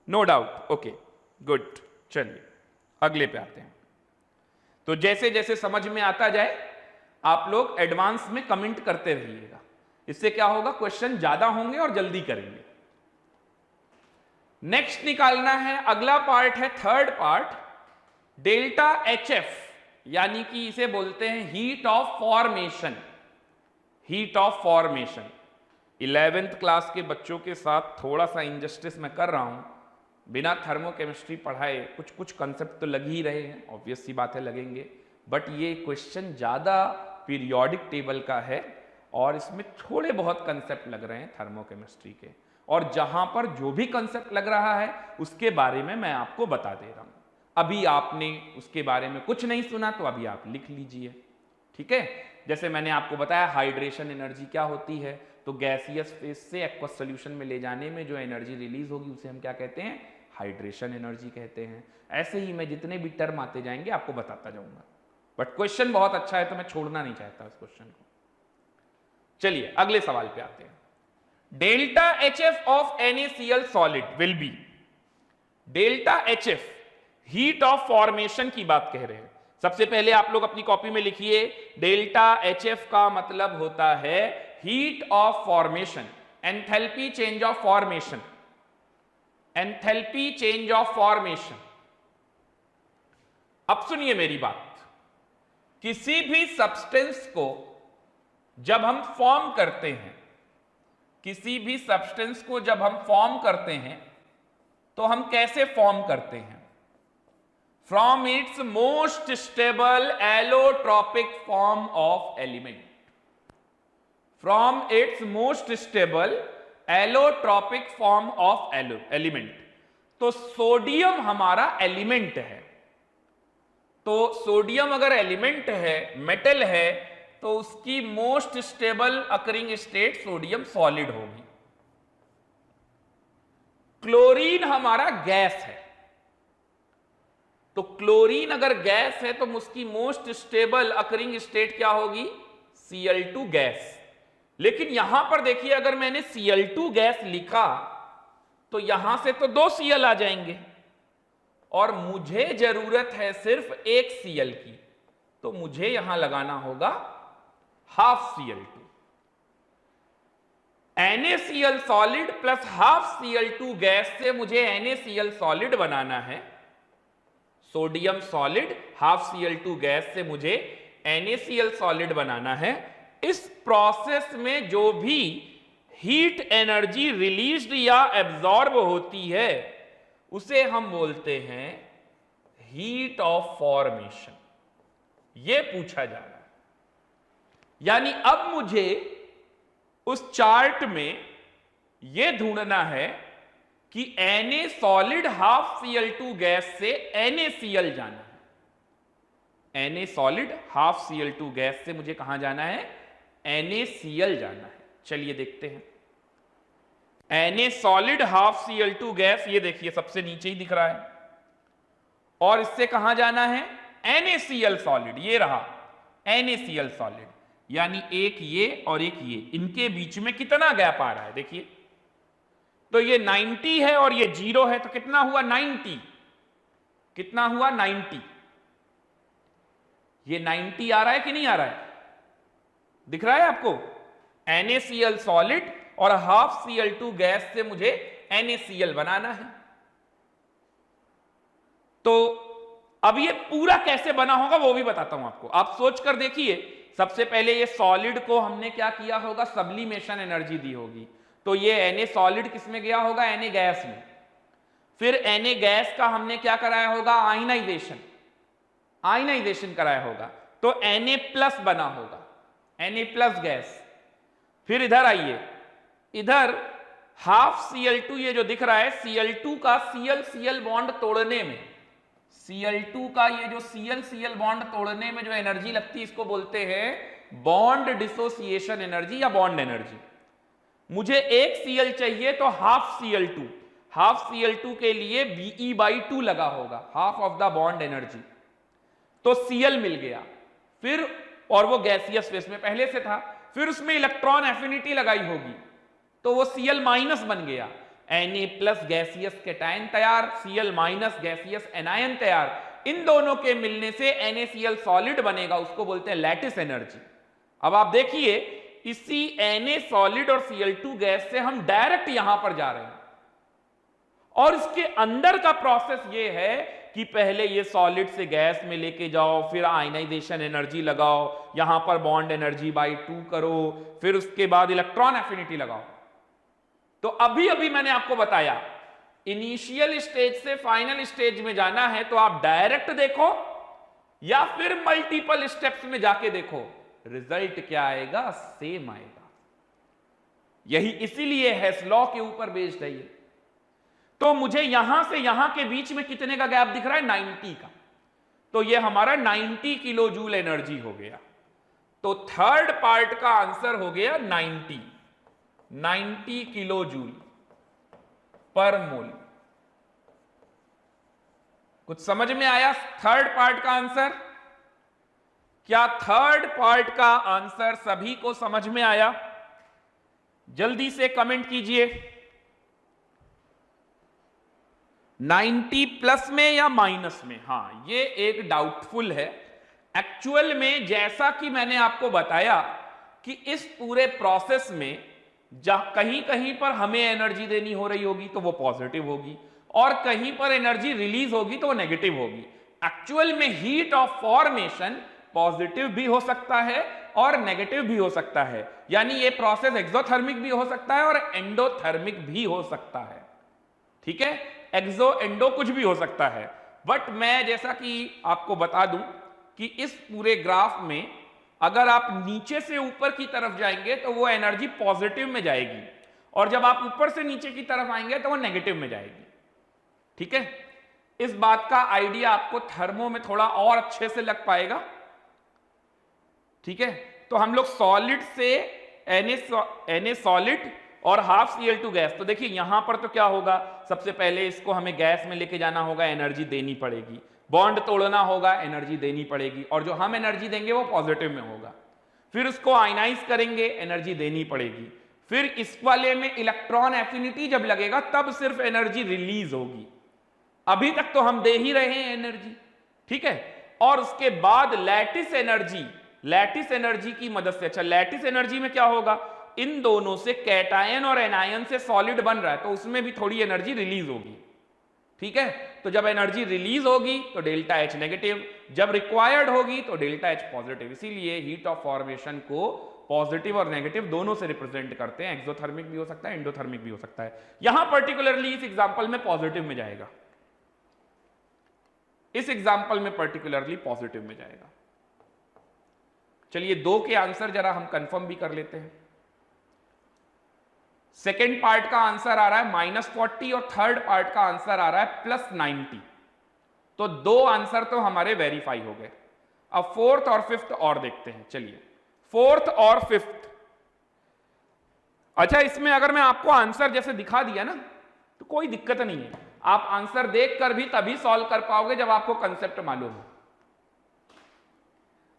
A: No doubt? Okay good. चलिए अगले पे आते हैं। तो जैसे जैसे समझ में आता जाए आप लोग एडवांस में कमेंट करते रहिएगा, इससे क्या होगा, क्वेश्चन ज्यादा होंगे और जल्दी करेंगे। नेक्स्ट निकालना है, अगला पार्ट है थर्ड पार्ट, डेल्टा HF, यानी कि इसे बोलते हैं heat of formation. Heat of formation 11th class के बच्चों के साथ थोड़ा सा इनजस्टिस मैं कर रहा हूं, बिना थर्मोकेमिस्ट्री पढ़ाए कुछ कुछ कंसेप्ट तो लग ही रहे हैं, ऑब्वियस सी बात है लगेंगे, बट ये क्वेश्चन ज्यादा पीरियोडिक टेबल का है और इसमें थोड़े बहुत कंसेप्ट लग रहे हैं थर्मोकेमिस्ट्री के, और जहां पर जो भी कंसेप्ट लग रहा है उसके बारे में मैं आपको बता दे रहा हूं। अभी आपने उसके बारे में कुछ नहीं सुना तो अभी आप लिख लीजिए, ठीक है। जैसे मैंने आपको बताया हाइड्रेशन एनर्जी क्या होती है, तो गैसियस फेज से एक्वस सॉल्यूशन में ले जाने में जो एनर्जी रिलीज होगी उसे हम क्या कहते हैं, हाइड्रेशन एनर्जी कहते हैं। ऐसे ही मैं जितने भी टर्म आते जाएंगे आपको बताता जाऊंगा, बट क्वेश्चन बहुत अच्छा है तो मैं छोड़ना नहीं चाहता इस क्वेश्चन को। चलिए अगले सवाल पे आते हैं। Delta HF of NaCl solid will be, delta HF heat of formation की बात कह रहे हैं। सबसे पहले आप लोग अपनी कॉपी में लिखिए, डेल्टा HF का मतलब होता है heat of formation, enthalpy change of formation, enthalpy change of formation. अब सुनिए मेरी बात, किसी भी सब्सटेंस को जब हम फॉर्म करते हैं, किसी भी सब्सटेंस को जब हम फॉर्म करते हैं तो हम कैसे फॉर्म करते हैं, from its most stable allotropic form of element, from its most stable allotropic form of element. तो सोडियम हमारा एलिमेंट है, तो सोडियम अगर एलिमेंट है, मेटल है, तो उसकी most stable occurring state sodium solid होगी। क्लोरीन हमारा गैस है, तो क्लोरीन अगर गैस है तो उसकी मोस्ट स्टेबल अकरिंग स्टेट क्या होगी, Cl2 गैस। लेकिन यहां पर देखिए, अगर मैंने Cl2 गैस लिखा तो यहां से तो 2 Cl आ जाएंगे और मुझे जरूरत है सिर्फ एक Cl की, तो मुझे यहां लगाना होगा half Cl2। NaCl solid plus half Cl2 gas से मुझे NaCl सॉलिड बनाना है, sodium solid half Cl2 gas से मुझे NaCl सॉलिड बनाना है। इस प्रोसेस में जो भी हीट एनर्जी रिलीज्ड या एब्जॉर्ब होती है उसे हम बोलते हैं हीट ऑफ फॉर्मेशन। यह पूछा जा रहा है, यानी अब मुझे उस चार्ट में यह ढूंढना है कि Na solid half Cl2 gas से NaCl जाना है, Na solid half Cl2 gas से मुझे कहां जाना है, NaCl जाना है। चलिए देखते हैं, Na solid half Cl2 gas, ये देखिए सबसे नीचे ही दिख रहा है, और इससे कहां जाना है, NaCl सॉलिड, ये रहा NaCl सॉलिड, यानी एक ये और एक ये, इनके बीच में कितना गैप आ रहा है देखिए, तो ये 90 है और ये 0 है, तो कितना हुआ 90, कितना हुआ 90, ये 90 आ रहा है कि नहीं आ रहा है, दिख रहा है आपको, NaCl सॉलिड और हाफ Cl2 गैस से मुझे NaCl बनाना है। तो अब ये पूरा कैसे बना होगा वो भी बताता हूं आपको, आप सोच कर देखिए। सबसे पहले ये सॉलिड को हमने क्या किया होगा, सब्लिमेशन एनर्जी दी होगी, तो ये Na सॉलिड किस में गया होगा, Na गैस में, फिर Na गैस का हमने क्या कराया होगा, आयनाइजेशन, आयनाइजेशन कराया होगा, तो Na प्लस बना होगा, Na प्लस गैस। फिर इधर आइए, इधर हाफ Cl2 ये जो दिख रहा है, Cl2 का Cl बॉन्ड तोड़ने में, Cl2 का ये जो Cl बॉन्ड तोड़ने में जो एनर्जी लगती है इसको बोलते हैं बॉन्ड डिसोसिएशन एनर्जी या बॉन्ड एनर्जी। मुझे एक Cl चाहिए तो हाफ Cl2, हाफ Cl2 के लिए Be/2 लगा होगा, half of the bond energy, तो Cl मिल गया। फिर और वो गैसियस फेस में पहले से था, फिर उसमें इलेक्ट्रॉन एफिनिटी लगाई होगी तो वो Cl माइनस बन गया, Na प्लस गैसियस कैटायन तैयार, Cl माइनस गैसियस एनायन तैयार। इन दोनों के मिलने से NaCl सॉलिड बनेगा, उसको बोलते हैं लैटिस एनर्जी। अब आप देखिए इसी Na सॉलिड और Cl2 गैस से हम डायरेक्ट यहां पर जा रहे हैं, और इसके अंदर का प्रोसेस ये है कि पहले ये सॉलिड से गैस में लेके जाओ, फिर आयनाइजेशन एनर्जी लगाओ, यहां पर बॉन्ड एनर्जी बाई 2 करो, फिर उसके बाद इलेक्ट्रॉन एफिनिटी लगाओ। तो अभी अभी मैंने आपको बताया इनिशियल स्टेज से फाइनल स्टेज में जाना है तो आप डायरेक्ट देखो या फिर मल्टीपल स्टेप्स में जाके देखो, रिजल्ट क्या आएगा, सेम आएगा। यही इसीलिए हेस लॉ के ऊपर बेस्ड है ये। तो मुझे यहां से यहां के बीच में कितने का गैप दिख रहा है, 90 का। तो ये हमारा 90 किलो जूल एनर्जी हो गया। तो थर्ड पार्ट का आंसर हो गया 90 किलो जूल पर मोल। कुछ समझ में आया थर्ड पार्ट का आंसर? क्या थर्ड पार्ट का आंसर सभी को समझ में आया? जल्दी से कमेंट कीजिए। 90 प्लस में या माइनस में? हां, ये एक डाउटफुल है। एक्चुअल में जैसा कि मैंने आपको बताया कि इस पूरे प्रोसेस में कहीं कहीं पर हमें एनर्जी देनी हो रही होगी तो वो पॉजिटिव होगी, और कहीं पर एनर्जी रिलीज होगी तो वो नेगेटिव होगी। एक्चुअल में हीट ऑफ फॉर्मेशन पॉजिटिव भी हो सकता है और नेगेटिव भी हो सकता है, यानी ये प्रोसेस एक्सोथर्मिक भी हो सकता है और एंडोथर्मिक भी हो सकता है। ठीक है, एक्सो एंडो कुछ भी हो सकता है। बट मैं जैसा कि आपको बता दूं कि इस पूरे ग्राफ में अगर आप नीचे से ऊपर की तरफ जाएंगे तो वो एनर्जी पॉजिटिव में जाएगी, और जब आप ऊपर से नीचे की तरफ आएंगे तो वो नेगेटिव में जाएगी। ठीक है, इस बात का आइडिया आपको थर्मो में थोड़ा और अच्छे से लग पाएगा। ठीक है, तो हम लोग सॉलिड से Na सॉलिड और हाफ Cl2 गैस, तो देखिए यहां पर तो क्या होगा, सबसे पहले इसको हमें गैस में लेके जाना होगा, एनर्जी देनी पड़ेगी, बॉन्ड तोड़ना होगा, एनर्जी देनी पड़ेगी, और जो हम एनर्जी देंगे वो पॉजिटिव में होगा। फिर उसको आयनाइज करेंगे, एनर्जी देनी पड़ेगी। फिर इस वाले में इलेक्ट्रॉन एफिनिटी जब लगेगा तब सिर्फ एनर्जी रिलीज होगी। अभी तक तो हम दे ही रहे हैं एनर्जी। ठीक है, और उसके बाद लैटिस एनर्जी की मदद से, अच्छा लैटिस एनर्जी में क्या होगा, इन दोनों से कैटायन और एनायन से सॉलिड बन रहा है तो उसमें भी थोड़ी एनर्जी रिलीज होगी। ठीक है, तो जब एनर्जी रिलीज होगी तो डेल्टा एच नेगेटिव, जब रिक्वायर्ड होगी तो डेल्टा एच पॉजिटिव। इसीलिए हीट ऑफ फॉर्मेशन को पॉजिटिव और नेगेटिव दोनों से रिप्रेजेंट करते हैं। एक्सोथर्मिक भी हो सकता है, एंडोथर्मिक भी हो सकता है। यहां पर्टिकुलरली इस एग्जांपल में पॉजिटिव में जाएगा, इस एग्जांपल में पर्टिकुलरली पॉजिटिव में जाएगा। चलिए दो के आंसर जरा हम कंफर्म भी कर लेते हैं। सेकेंड पार्ट का आंसर आ रहा है -40 और थर्ड पार्ट का आंसर आ रहा है +90। तो दो आंसर तो हमारे वेरीफाई हो गए। अब फोर्थ और फिफ्थ और देखते हैं। चलिए फोर्थ और फिफ्थ, अच्छा इसमें अगर मैं आपको आंसर जैसे दिखा दिया ना तो कोई दिक्कत नहीं है, आप आंसर देखकर भी तभी सॉल्व कर पाओगे जब आपको कंसेप्ट मालूम हो।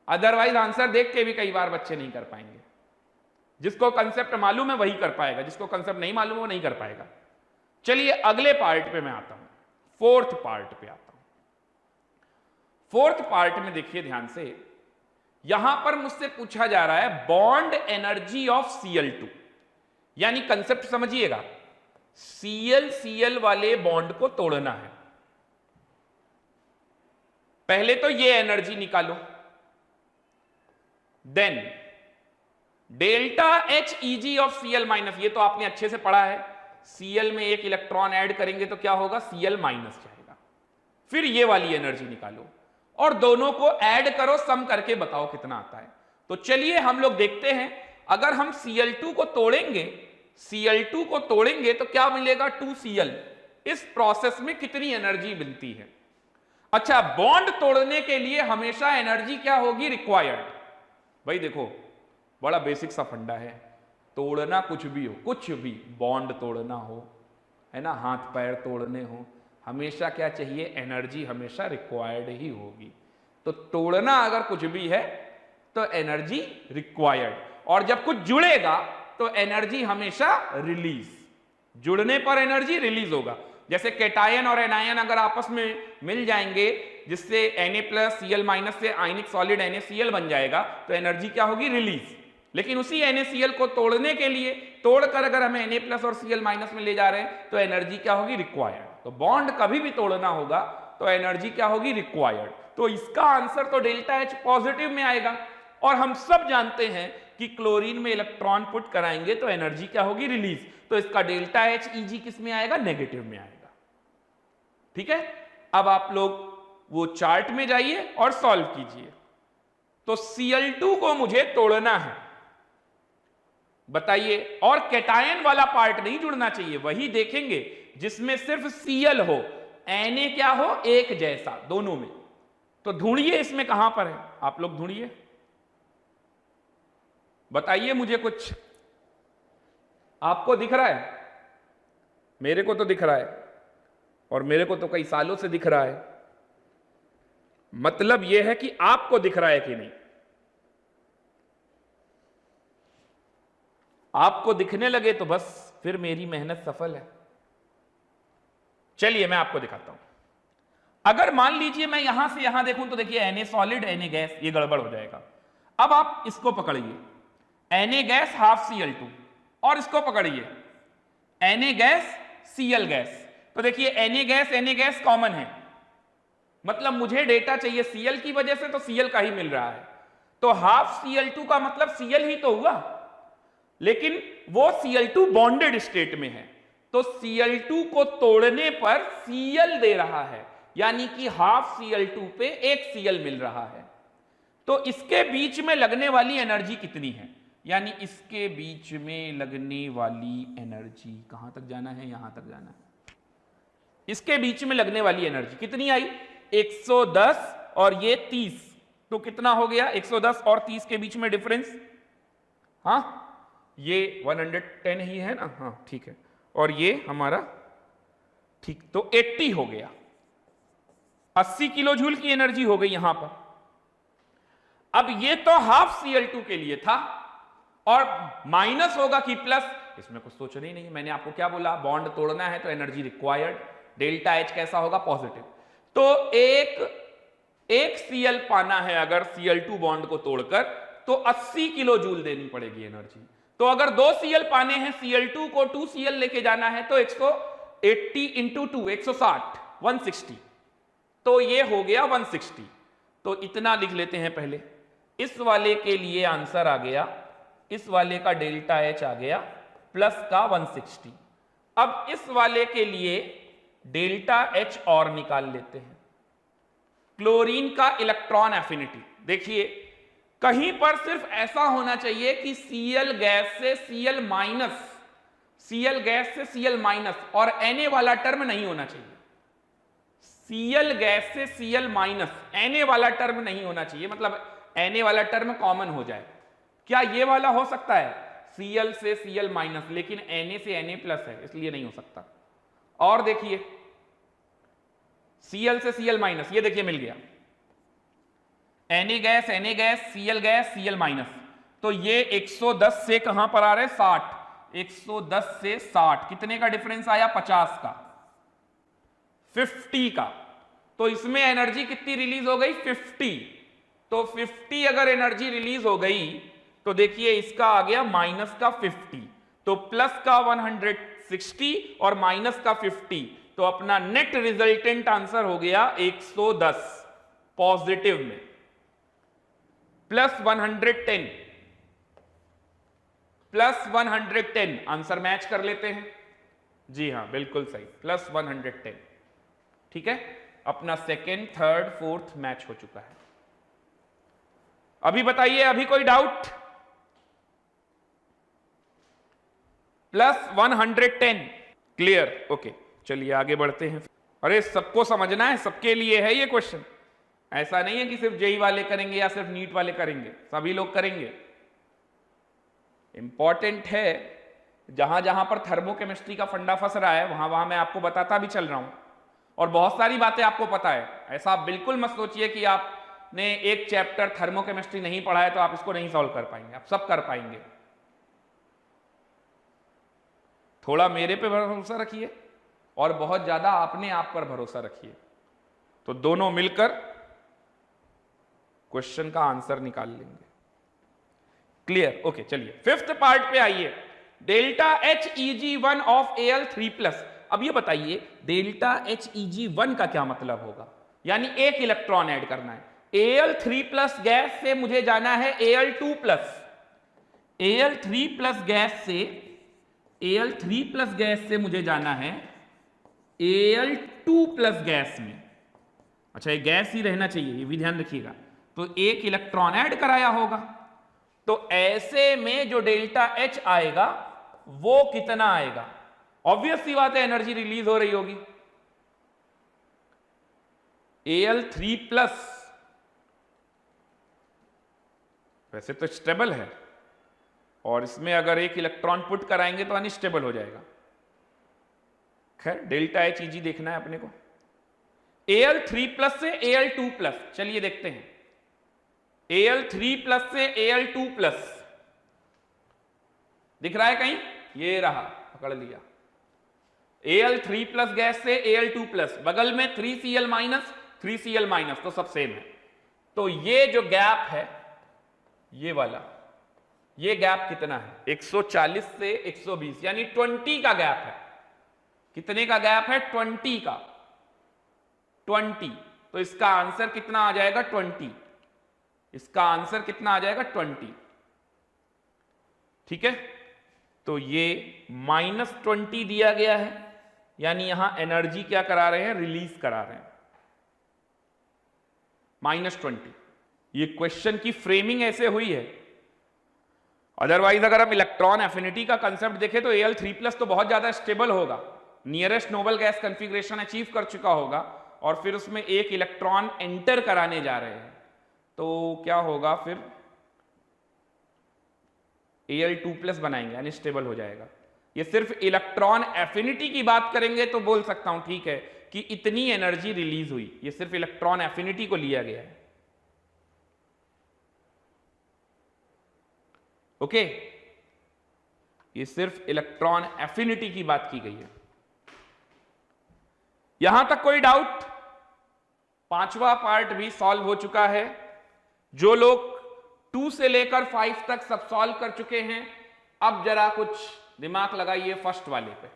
A: अदरवाइज आंसर देख के भी कई बार बच्चे नहीं कर पाएंगे। जिसको कंसेप्ट मालूम है वही कर पाएगा, जिसको कंसेप्ट नहीं मालूम है वो नहीं कर पाएगा। चलिए अगले पार्ट पे मैं आता हूं, फोर्थ पार्ट पे आता हूं। फोर्थ पार्ट में देखिए ध्यान से, यहां पर मुझसे पूछा जा रहा है बॉन्ड एनर्जी ऑफ Cl2, यानी कंसेप्ट समझिएगा, Cl वाले बॉन्ड को तोड़ना है। पहले तो ये एनर्जी निकालो, then delta H Eg of Cl-, ये तो आपने अच्छे से पढ़ा है, Cl में एक इलेक्ट्रॉन ऐड करेंगे तो क्या होगा, Cl- जाएगा। फिर ये वाली एनर्जी निकालो और दोनों को ऐड करो, सम करके बताओ कितना आता है। तो चलिए हम लोग देखते हैं, अगर हम Cl2 को तोड़ेंगे तो क्या मिलेगा, 2Cl। इस प्रोसेस में कितनी एनर्जी मिलती है। अच्छा, बॉन्ड तोड़ने के लिए हमेशा एनर्जी क्या होगी, रिक्वायर्ड। भाई देखो बड़ा बेसिक सा फंडा है, तोड़ना कुछ भी हो, कुछ भी बॉन्ड तोड़ना हो, है ना, हाथ पैर तोड़ने हो, हमेशा क्या चाहिए, एनर्जी हमेशा रिक्वायर्ड ही होगी। तो तोड़ना अगर कुछ भी है तो एनर्जी रिक्वायर्ड, और जब कुछ जुड़ेगा तो एनर्जी हमेशा रिलीज, जुड़ने पर एनर्जी रिलीज होगा। जैसे कैटायन और एनायन अगर आपस में मिल जाएंगे जिससे Na+Cl- से आयनिक सॉलिड NaCl बन जाएगा, तो एनर्जी क्या होगी? रिलीज। लेकिन उसी NaCl को तोड़ने के लिए, तोड़कर अगर हमें Na+ और Cl- में ले जा रहे हैं तो एनर्जी क्या होगी? रिक्वायर्ड। तो बॉन्ड कभी भी तोड़ना होगा तो एनर्जी क्या होगी? रिक्वायर्ड। तो इसका आंसर तो डेल्टा H पॉजिटिव में आएगा, और हम सब जानते हैं कि क्लोरीन में इलेक्ट्रॉन पुट कराएंगे तो एनर्जी क्या होगी? रिलीज। तो इसका डेल्टा H Eg किस में आएगा? नेगेटिव में आएगा। ठीक है, अब आप लोग वो चार्ट में जाइए और सॉल्व कीजिए। तो Cl2 को मुझे तोड़ना है, बताइए, और कैटायन वाला पार्ट नहीं जुड़ना चाहिए, वही देखेंगे जिसमें सिर्फ Cl हो, Na क्या हो? एक जैसा दोनों में। तो ढूंढिए इसमें कहां पर है, आप लोग ढूंढिए, बताइए मुझे कुछ। आपको दिख रहा है? मेरे को तो दिख रहा है, और मेरे को तो कई सालों से दिख रहा है। मतलब यह है कि आपको दिख रहा है कि नहीं। आपको दिखने लगे तो बस फिर मेरी मेहनत सफल है। चलिए मैं आपको दिखाता हूं। अगर मान लीजिए मैं यहां से यहां देखूं तो देखिए Na सॉलिड Na गैस, ये गड़बड़ हो जाएगा। अब आप इसको पकड़िए, Na गैस हाफ Cl2, और इसको पकड़िए Na गैस Cl गैस। तो देखिए Na गैस कॉमन है, मतलब मुझे डेटा चाहिए Cl की वजह से, तो Cl का ही मिल रहा है। तो हाफ Cl2 का मतलब Cl ही तो हुआ, लेकिन वो Cl2 बॉन्डेड स्टेट में है, तो Cl2 को तोड़ने पर Cl दे रहा है, यानी कि हाफ Cl2 पे एक Cl मिल रहा है। तो इसके बीच में लगने वाली एनर्जी कितनी है? यानी इसके बीच में लगने वाली एनर्जी, कहां तक जाना है? यहां तक जाना है। इसके बीच में लगने वाली एनर्जी कितनी आई? 110 और ये 30, तो कितना हो गया? 110 और 30 के बीच में डिफरेंस, हाँ ये 110 ही है ना, हाँ ठीक है, और ये हमारा, ठीक, तो 80 हो गया। 80 किलो जूल की एनर्जी हो गई यहां पर। अब ये तो हाफ Cl2 के लिए था, और माइनस होगा कि प्लस, इसमें कुछ सोचना ही नहीं। मैंने आपको क्या बोला? बॉन्ड तोड़ना है तो एनर्जी रिक्वायर्ड, डेल्टा H कैसा होगा? पॉजिटिव। तो एक Cl पाना है अगर Cl2 बॉन्ड को तोड़कर, तो 80 किलो जूल देनी पड़ेगी एनर्जी। तो अगर 2 Cl पाने हैं, Cl2 को 2 Cl लेके जाना है, तो 180 इंटू 2 160, 160, तो ये हो गया 160। तो इतना लिख लेते हैं पहले। इस वाले के लिए आंसर आ गया, इस वाले का डेल्टा H आ गया प्लस का 160। अब इस वाले के लिए डेल्टा H और निकाल लेते हैं। क्लोरीन का इलेक्ट्रॉन एफिनिटी देखिए, कहीं पर सिर्फ ऐसा होना चाहिए कि Cl गैस से Cl माइनस, Cl गैस से Cl माइनस, और Na वाला टर्म नहीं होना चाहिए। Cl गैस से Cl माइनस, Na वाला टर्म नहीं होना चाहिए, मतलब Na वाला टर्म कॉमन हो जाए। क्या ये वाला हो सकता है? Cl से Cl माइनस, लेकिन Na से Na प्लस है, इसलिए नहीं हो सकता। और देखिए Cl से Cl माइनस, ये देखिए मिल गया, Na gas Cl gas Cl minus, तो ये 110 से कहां पर आ रहे हैं? 60। 110 से 60 कितने का डिफरेंस आया? 50 का, 50 का। तो इसमें एनर्जी कितनी रिलीज हो गई? 50। तो 50 अगर एनर्जी रिलीज हो गई तो देखिए इसका आ गया माइनस का 50, तो प्लस का 160 और माइनस का 50, तो अपना नेट रिजल्टेंट आंसर हो गया 110 पॉजिटिव में, प्लस 110, प्लस 110, आंसर मैच कर लेते हैं। जी हां बिल्कुल सही, प्लस 110। ठीक है, अपना सेकेंड, थर्ड, फोर्थ मैच हो चुका है। अभी बताइए, अभी कोई डाउट? Plus 110 clear, okay. चलिए आगे बढ़ते हैं। अरे सबको समझना है, सबके लिए है ये क्वेश्चन, ऐसा नहीं है कि सिर्फ जेई वाले करेंगे या सिर्फ नीट वाले करेंगे, सभी लोग करेंगे। इंपॉर्टेंट है, जहां जहां पर थर्मोकेमिस्ट्री का फंडा फंस रहा है वहां वहां मैं आपको बताता भी चल रहा हूं, और बहुत सारी बातें आपको पता है। ऐसा आप बिल्कुल मत सोचिए कि आपने एक चैप्टर थर्मोकेमिस्ट्री नहीं पढ़ा है तो आप इसको नहीं सॉल्व कर पाएंगे, आप सब कर पाएंगे। थोड़ा मेरे पे भरोसा रखिए और बहुत ज्यादा अपने आप पर भरोसा रखिए। तो दोनों मिलकर क्वेश्चन का आंसर निकाल लेंगे। क्लियर? ओके, चलिए फिफ्थ पार्ट पे आइए। Delta HEG1 of Al3+। अब ये बताइए डेल्टा HEG1 का क्या मतलब होगा? यानी एक इलेक्ट्रॉन ऐड करना है। Al3+ गैस से मुझे जाना है Al2+। Al3+ गैस से मुझे जाना है Al2+ गैस में। अच्छा, ये गैस ही रहना चाहिए, ये भी ध्यान रखिएगा। तो एक इलेक्ट्रॉन ऐड कराया होगा, तो ऐसे में जो डेल्टा H आएगा वो कितना आएगा? ऑब्वियस सी बात है, एनर्जी रिलीज हो रही होगी। Al3+ वैसे तो स्टेबल है, और इसमें अगर एक इलेक्ट्रॉन पुट कराएंगे तो अनस्टेबल हो जाएगा। खैर, डेल्टा HEG देखना है अपने को। Al3+ से Al2+, चलिए देखते हैं। Al3+ से Al2+, दिख रहा है कहीं? ये रहा, पकड़ लिया। Al3+ गैस से Al2+, बगल में 3Cl-, 3Cl-, तो सब सेम है। तो ये जो गैप है, ये वाला, ये गैप कितना है? 140 से 120, यानी 20 का गैप है। कितने का गैप है? 20 का। 20, तो इसका आंसर कितना आ जाएगा? 20। इसका आंसर कितना आ जाएगा? 20। ठीक है, तो ये -20 दिया गया है, यानी यहां एनर्जी क्या करा रहे हैं? रिलीज करा रहे हैं, -20। ये क्वेश्चन की फ्रेमिंग ऐसे हुई है। अदरवाइज अगर हम इलेक्ट्रॉन एफिनिटी का कंसेप्ट देखें तो Al3+ तो बहुत ज्यादा स्टेबल होगा, nearest noble gas configuration achieve कर चुका होगा, और फिर उसमें एक इलेक्ट्रॉन एंटर कराने जा रहे हैं, तो क्या होगा फिर? Al2+ बनाएंगे, अनस्टेबल हो जाएगा। ये सिर्फ इलेक्ट्रॉन एफिनिटी की बात करेंगे तो बोल सकता हूं ठीक है कि इतनी एनर्जी रिलीज हुई, ये सिर्फ इलेक्ट्रॉन एफिनिटी को लिया गया है। ओके, ये सिर्फ इलेक्ट्रॉन एफिनिटी की बात की गई है। यहां तक कोई डाउट? पांचवा पार्ट भी सॉल्व हो चुका है। जो लोग 2 से लेकर 5 तक सब सॉल्व कर चुके हैं, अब जरा कुछ दिमाग लगाइए फर्स्ट वाले पे।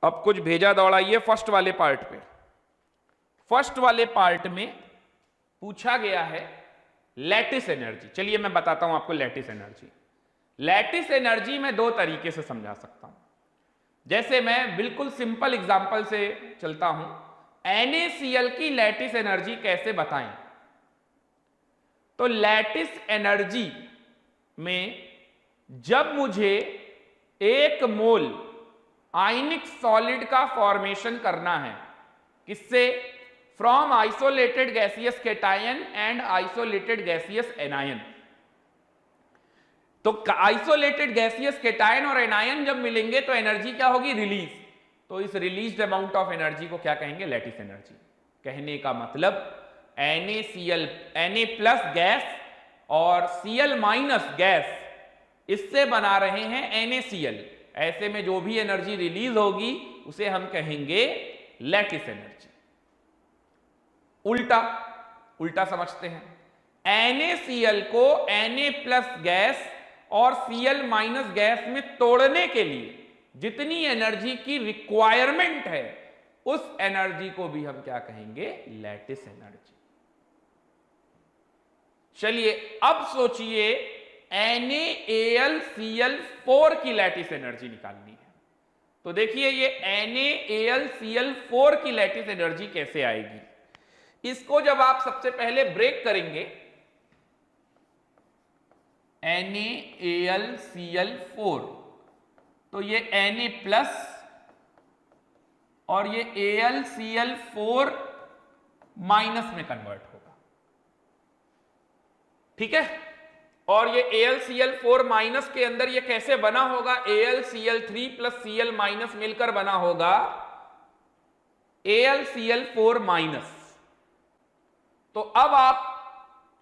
A: अब कुछ भेजा दौड़ाइए फर्स्ट वाले पार्ट पे। फर्स्ट वाले पार्ट में पूछा गया है लैटिस एनर्जी। चलिए मैं बताता हूं आपको लैटिस एनर्जी। लैटिस एनर्जी मैं दो तरीके से समझा सकता हूं। जैसे मैं बिल्कुल सिंपल एग्जांपल से चलता हूं, NaCl की लैटिस एनर्जी कैसे बताएं? तो लैटिस एनर्जी में जब मुझे 1 मोल आयनिक सॉलिड का फॉर्मेशन करना है, किससे? From isolated gaseous cation and isolated gaseous anion. तो आइसोलेटेड गैसियस केटायन और एनायन जब मिलेंगे तो एनर्जी क्या होगी? रिलीज। तो इस रिलीज्ड अमाउंट ऑफ एनर्जी को क्या कहेंगे? Lattice energy. कहने का मतलब NaCl, Na+ गैस और Cl- गैस, इससे बना रहे हैं NaCl। ऐसे में जो भी एनर्जी रिलीज होगी उसे हम कहेंगे लैटिस एनर्जी। उल्टा उल्टा समझते हैं। NaCl को Na+ गैस और Cl- गैस में तोड़ने के लिए जितनी एनर्जी की रिक्वायरमेंट है, उस एनर्जी को भी हम क्या कहेंगे? Lattice energy. चलिए अब सोचिए NaAlCl4 की लैटिस एनर्जी निकालनी है। तो देखिए ये NaAlCl4 की लैटिस एनर्जी कैसे आएगी? इसको जब आप सबसे पहले ब्रेक करेंगे, NaAlCl4, तो ये Na+ और ये AlCl4- में कन्वर्ट होगा। ठीक है, और ये AlCl4- के अंदर ये कैसे बना होगा? AlCl3 + Cl- मिलकर बना होगा AlCl4-। तो अब आप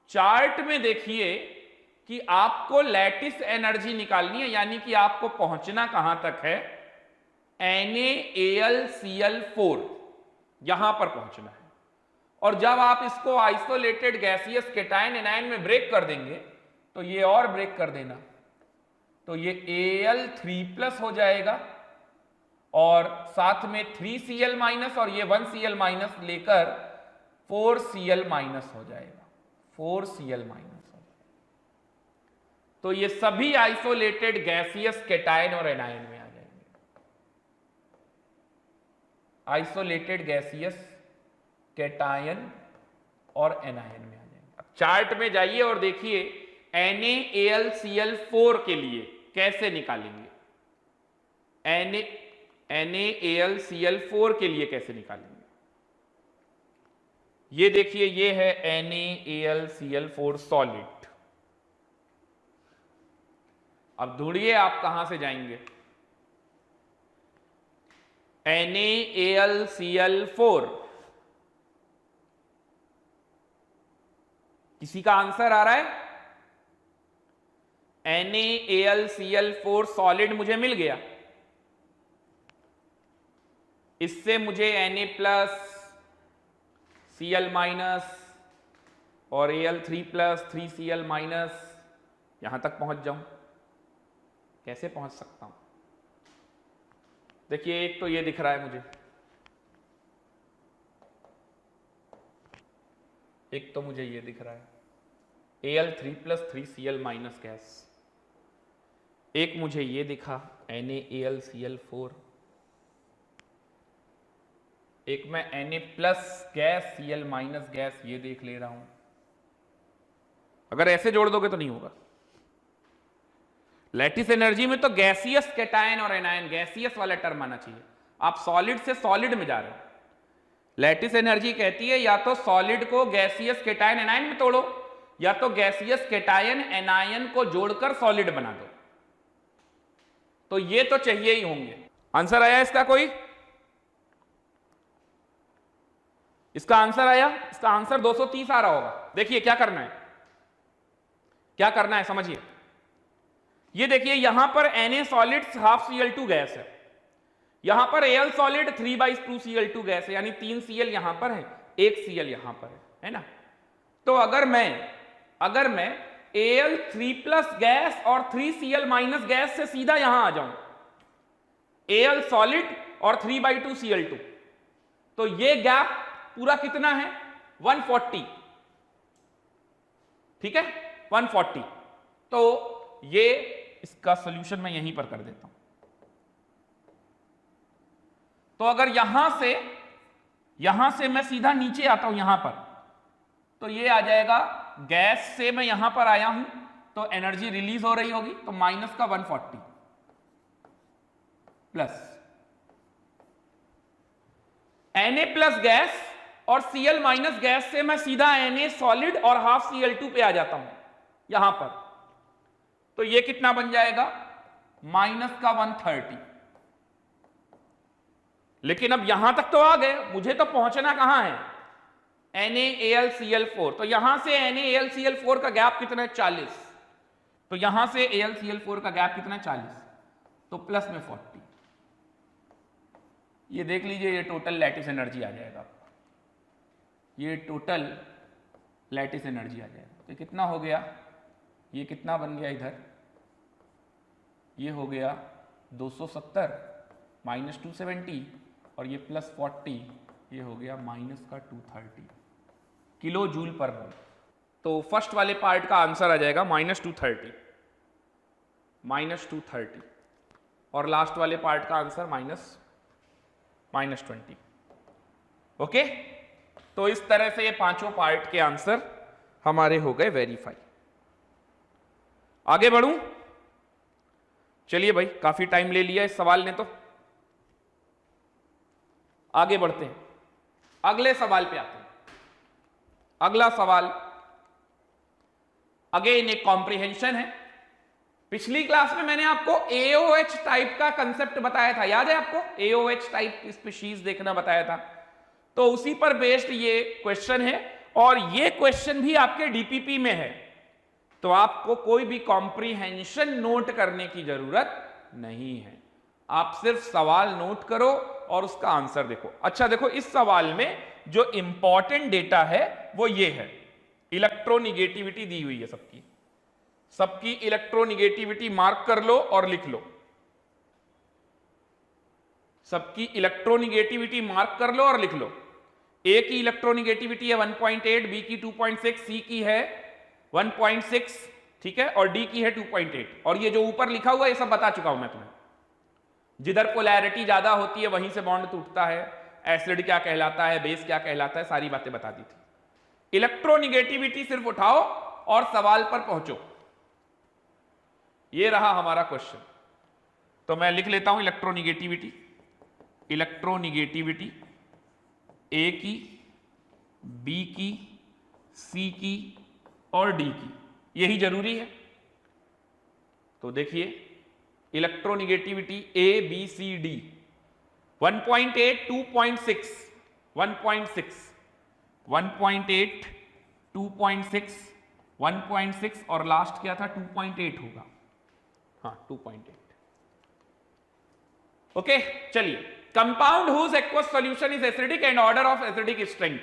A: चार्ट में देखिए कि आपको लैटिस एनर्जी निकालनी है, यानी कि आपको पहुंचना कहां तक है? NaAlCl4। यहां पर पहुंचना है। और जब आप इसको आइसोलेटेड गैसियस केटायन एनायन में ब्रेक कर देंगे तो ये और ब्रेक कर देना, तो ये Al3+ हो जाएगा और साथ में 3Cl- और ये 1Cl- लेकर 4Cl- हो जाएगा, 4Cl- हो जाएगा। तो ये सभी आइसोलेटेड गैसियस केटायन और एनायन में आ जाएंगे, आइसोलेटेड गैसियस केटायन और एनायन में आ जाएंगे। अब चार्ट में जाइए और देखिए NaAlCl4 के लिए कैसे निकालेंगे, NaAlCl4 के लिए कैसे निकालेंगे। ये देखिए, ये है NaAlCl4 सॉलिड। अब ढूंढिए आप कहां से जाएंगे। NaAlCl4, किसी का आंसर आ रहा है? NaAlCl4 सॉलिड मुझे मिल गया, इससे मुझे Na+ Cl- और Al3+ 3Cl- यहां तक पहुंच जाऊं। कैसे पहुंच सकता हूं? देखिए, एक तो ये दिख रहा है मुझे, एक तो मुझे ये दिख रहा है Al3+ 3Cl- गैस, एक मुझे ये दिखा NaAlCl4, एक मैं Na+ गैस Cl- गैस ये देख ले रहा हूं। अगर ऐसे जोड़ दोगे तो नहीं होगा। लैटिस एनर्जी में तो गैसियस केटायन और एनायन, गैसियस वाला टर्म आना चाहिए। आप सॉलिड से सॉलिड में जा रहे हो। लैटिस एनर्जी कहती है या तो सॉलिड को गैसियस केटायन एनायन में तोड़ो, या तो गैसियस केटायन एनायन को जोड़कर सॉलिड बना दो। तो ये तो चाहिए ही होंगे। आंसर आया इसका कोई? इसका आंसर आया? इसका आंसर 230 आ रहा होगा। देखिए क्या करना है, क्या करना है समझिए। ये देखिए, यहां पर Na सॉलिड ½ Cl2 गैस है, यहां पर Al सॉलिड 3/2 Cl2 गैस है, यानी 3 Cl यहां पर है, 1 Cl यहां पर है ना। तो अगर मैं Al3+ गैस और 3Cl- गैस से सीधा यहां आ जाऊं, Al सॉलिड और 3/2 Cl2, तो ये गैप पूरा कितना है? 140, ठीक है, 140। तो ये इसका सॉल्यूशन मैं यहीं पर कर देता हूं। तो अगर यहां से मैं सीधा नीचे आता हूं यहां पर, तो ये आ जाएगा, गैस से मैं यहां पर आया हूं तो एनर्जी रिलीज हो रही होगी, तो माइनस का 140 प्लस Na+ गैस और Cl- गैस से मैं सीधा Na सॉलिड और ½ Cl2 पे आ जाता हूं यहां पर, तो ये कितना बन जाएगा? माइनस का 130। लेकिन अब यहां तक तो आ गए, मुझे तो पहुंचना कहां है? NaAlCl4। तो यहां से NaAlCl4 का गैप कितना है? 40। तो यहां से AlCl4 का गैप कितना है? 40, तो प्लस में 40। ये देख लीजिए, ये टोटल लैटिस एनर्जी आ जाएगा, ये टोटल लैटिस एनर्जी आ जाएगा। तो कितना हो गया? ये कितना बन गया इधर? ये हो गया 270 माइनस 270 और ये प्लस 40, ये हो गया माइनस का 230 किलो जूल पर मोल। तो फर्स्ट वाले पार्ट का आंसर आ जाएगा -230 और लास्ट वाले पार्ट का आंसर -20। ओके, तो इस तरह से ये पांचों पार्ट के आंसर हमारे हो गए वेरीफाई। आगे बढ़ूं? चलिए भाई, काफी टाइम ले लिया इस सवाल ने, तो आगे बढ़ते हैं, अगले सवाल पे आते हैं। अगला सवाल अगेन एक कॉम्प्रिहेंशन है। पिछली क्लास में मैंने आपको AOH टाइप का कंसेप्ट बताया था, याद है आपको? AOH टाइप स्पीशीज देखना बताया था, तो उसी पर बेस्ड ये क्वेश्चन है, और ये क्वेश्चन भी आपके डीपीपी में है, तो आपको कोई भी कॉम्प्रिहेंशन नोट करने की जरूरत नहीं है। आप सिर्फ सवाल नोट करो और उसका आंसर देखो। अच्छा देखो, इस सवाल में जो इंपॉर्टेंट डेटा है वो ये है, इलेक्ट्रोनिगेटिविटी दी हुई है सबकी। सबकी इलेक्ट्रोनिगेटिविटी मार्क कर लो और लिख लो। सबकी इलेक्ट्रोनिगेटिविटी मार्क कर लो और लिख लो। ए की इलेक्ट्रोनिगेटिविटी है 1.8, बी की 2.6, सी की है 1.6, ठीक है, और डी की है 2.8। और ये जो ऊपर लिखा हुआ है ये सब बता चुका हूं मैं तुम्हें। जिधर पोलैरिटी ज्यादा होती है वहीं से बॉन्ड टूटता है, एसिड क्या कहलाता है, बेस क्या कहलाता है, सारी बातें बता दी थी। इलेक्ट्रोनिगेटिविटी सिर्फ उठाओ और सवाल पर पहुंचो। ये रहा हमारा क्वेश्चन। तो मैं लिख लेता हूं इलेक्ट्रोनिगेटिविटी। इलेक्ट्रोनिगेटिविटी ए की, बी की, सी की और डी की, यही जरूरी है। तो देखिए electronegativity A B C D 1.8, 2.6, 1.6, 1.8, 2.6, 1.6 और लास्ट क्या था 2.8 होगा, हाँ 2.8। ओके चलिए, compound whose aqueous solution is acidic and order of acidic strength.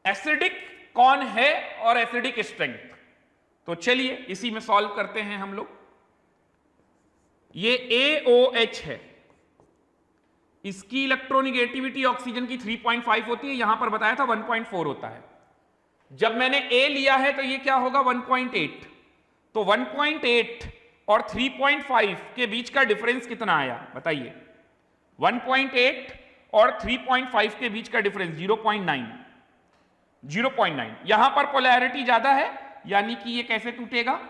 A: Acidic कौन है और एसिडिक स्ट्रेंथ, तो चलिए इसी में सॉल्व करते हैं हम लोग। ये AOH है, इसकी इलेक्ट्रोनिगेटिविटी ऑक्सीजन की 3.5 होती है, यहां पर बताया था 1.4 होता है। जब मैंने A लिया है तो ये क्या होगा 1.8, तो 1.8 और 3.5 के बीच का डिफरेंस कितना आया बताइए। 1.8 और 3.5 के बीच का डिफरेंस 0.9, 0.9। यहां पर पोलैरिटी ज्यादा है, यानी कि ये कैसे टूटेगा,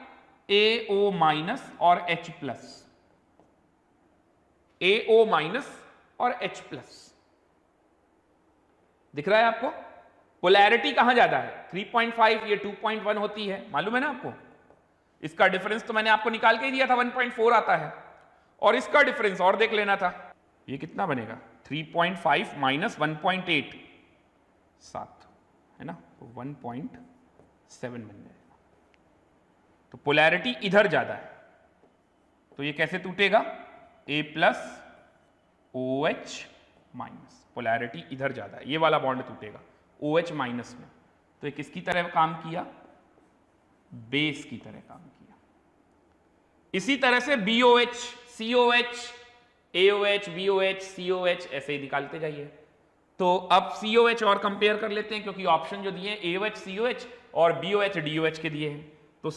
A: AO माइनस और H प्लस, AO माइनस और H प्लस। दिख रहा है आपको पोलैरिटी कहां ज्यादा है, 3.5, ये 2.1 होती है, मालूम है ना आपको। इसका डिफरेंस तो मैंने आपको निकाल के ही दिया था, 1.4 आता है, और इसका डिफरेंस और देख लेना था, ये कितना बनेगा 3.5 माइनस 1.8, 7 है ना, तो 1.7 बन जाएगा। तो पोलैरिटी इधर ज्यादा है, तो ये कैसे टूटेगा, A plus OH minus, polarity इधर ज्यादा है, ये वाला बॉन्ड टूटेगा OH माइनस में। तो ये किसकी तरह काम किया, बेस की तरह काम किया। इसी तरह से BOH, COH, AOH, BOH, COH ऐसे ही निकालते जाइए। तो अब COH और कंपेयर कर लेते हैं, क्योंकि ऑप्शन जो दिए AOH, COH और BOH, DOH के दिए हैं। तो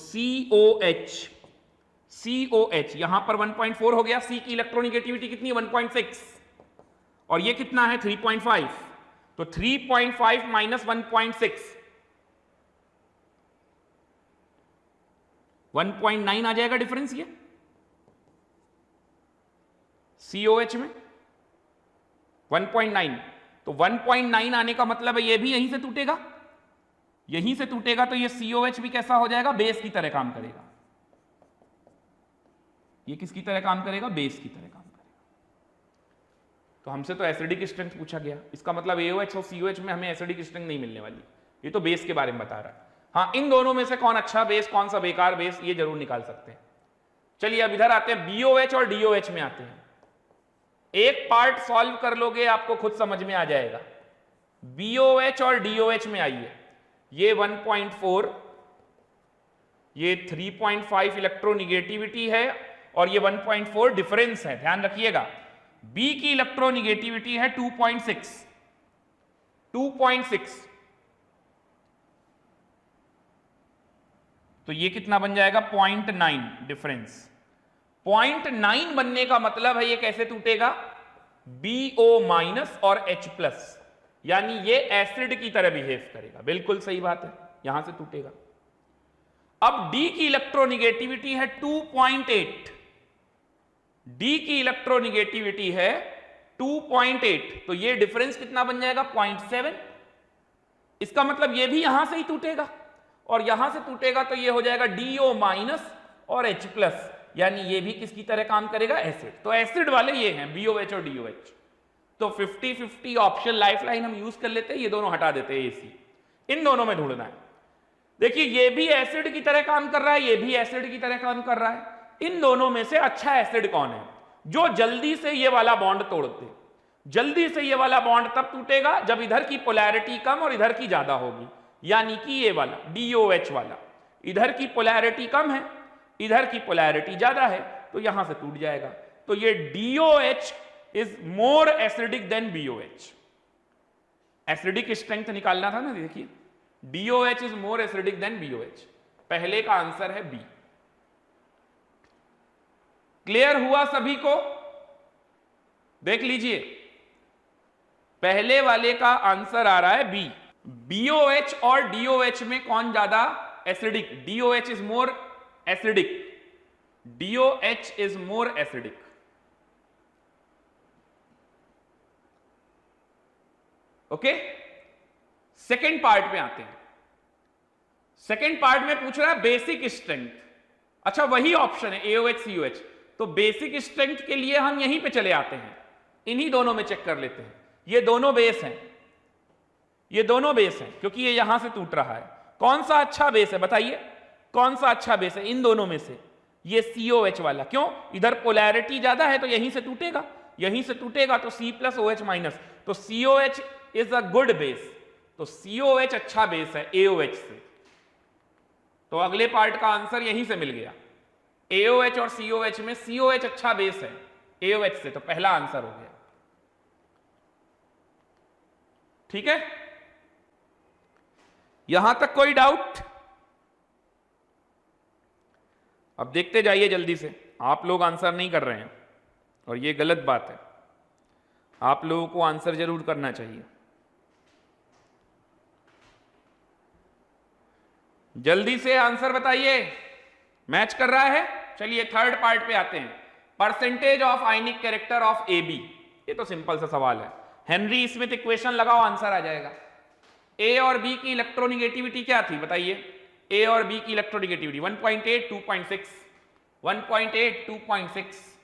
A: COH यहां पर 1.4 हो गया, C की इलेक्ट्रोनिगेटिविटी कितनी है 1.6 और ये कितना है 3.5, तो 3.5 माइनस 1.6 1.9 आ जाएगा डिफरेंस ये COH में 1.9। तो 1.9 आने का मतलब है ये भी यहीं से टूटेगा, यहीं से टूटेगा, तो ये COH भी कैसा हो जाएगा, बेस की तरह काम करेगा। ये किसकी तरह काम करेगा, बेस की तरह काम करेगा। तो हमसे तो एसिडिक स्ट्रेंथ पूछा गया, इसका मतलब AOH और COH में हमें एसिडिक स्ट्रेंथ नहीं मिलने वाली, ये तो बेस के बारे में बता रहा है। हाँ, इन दोनों में से कौन अच्छा बेस, कौन सा बेकार बेस, ये जरूर निकाल सकते हैं। चलिए अब इधर आते हैं, BOH और DOH में आते हैं। एक पार्ट सॉल्व कर लोगे आपको खुद समझ में आ जाएगा। BOH और DOH में आइए, ये 1.4, ये 3.5 इलेक्ट्रोनिगेटिविटी है और ये 1.4 डिफरेंस है, ध्यान रखिएगा। B की इलेक्ट्रोनिगेटिविटी है 2.6, 2.6, तो ये कितना बन जाएगा 0.9 डिफरेंस। 0.9 बनने का मतलब है ये कैसे टूटेगा, BO माइनस और H प्लस, यानी ये एसिड की तरह बिहेव करेगा। बिल्कुल सही बात है, यहां से टूटेगा। अब D की इलेक्ट्रोनिगेटिविटी है 2.8, D की इलेक्ट्रोनिगेटिविटी है 2.8, तो ये डिफरेंस कितना बन जाएगा 0.7। इसका मतलब ये भी यहां से ही टूटेगा और यहां से टूटेगा, तो ये हो जाएगा DO माइनस और H प्लस, यानी ये भी किसकी तरह काम करेगा, एसिड। तो एसिड वाले ये हैं BOH और DOH। तो 50-50 ऑप्शन लाइफलाइन हम यूज कर लेते हैं, ये दोनों हटा देते हैं, AC इन दोनों में ढूंढना है। देखिए ये भी एसिड की तरह काम कर रहा है, ये भी एसिड की तरह काम कर रहा है। इन दोनों में से अच्छा एसिड कौन है, जो जल्दी से ये वाला बॉन्ड तोड़ दे, जल्दी से ये वाला बॉन्ड तब टूटेगा जब इधर की पोलैरिटी कम और इधर की ज्यादा होगी, यानी कि ये वाला DOH वाला, इधर की पोलैरिटी कम है, इधर की पोलैरिटी ज्यादा है, तो यहां से टूट जाएगा। तो ये DOH is more acidic then BOH। Acidic strength निकालना था ना, देखिए DOH is more acidic then BOH। पहले का आंसर है बी। क्लियर हुआ सभी को? देख लीजिए, पहले वाले का आंसर आ रहा है बी। BOH और DOH में कौन ज्यादा acidic? DOH is more acidic, DOH is more acidic. Okay, second part पे आते हैं। सेकेंड पार्ट में पूछ रहा है बेसिक स्ट्रेंथ। अच्छा, वही ऑप्शन है AOH COH, तो बेसिक स्ट्रेंथ के लिए हम यहीं पे चले आते हैं, इन्हीं दोनों में चेक कर लेते हैं। ये दोनों बेस हैं, ये दोनों बेस हैं, क्योंकि ये यहां से टूट रहा है। कौन सा अच्छा बेस है बताइए, कौन सा अच्छा बेस है इन दोनों में से? ये COH वाला। क्यों? इधर पोलैरिटी ज्यादा है तो यहीं से टूटेगा, यहीं से टूटेगा तो C+OH-, तो COH is a good base, तो COH अच्छा बेस है AOH से। तो अगले पार्ट का आंसर यहीं से मिल गया। AOH और COH में COH अच्छा बेस है AOH से, तो पहला आंसर हो गया। ठीक है, यहां तक कोई डाउट? अब देखते जाइए जल्दी से। आप लोग आंसर नहीं कर रहे हैं और ये गलत बात है, आप लोगों को आंसर जरूर करना चाहिए। जल्दी से आंसर बताइए, मैच कर रहा है? चलिए थर्ड पार्ट पे आते हैं। Percentage of ionic character of AB। ये तो सिंपल सा सवाल है, हेनरी स्मिथ इक्वेशन लगाओ, आंसर आ जाएगा। A और B की इलेक्ट्रोनिगेटिविटी क्या थी बताइए? A और B की इलेक्ट्रोनिगेटिविटी 1.8 2.6, 1.8 2.6।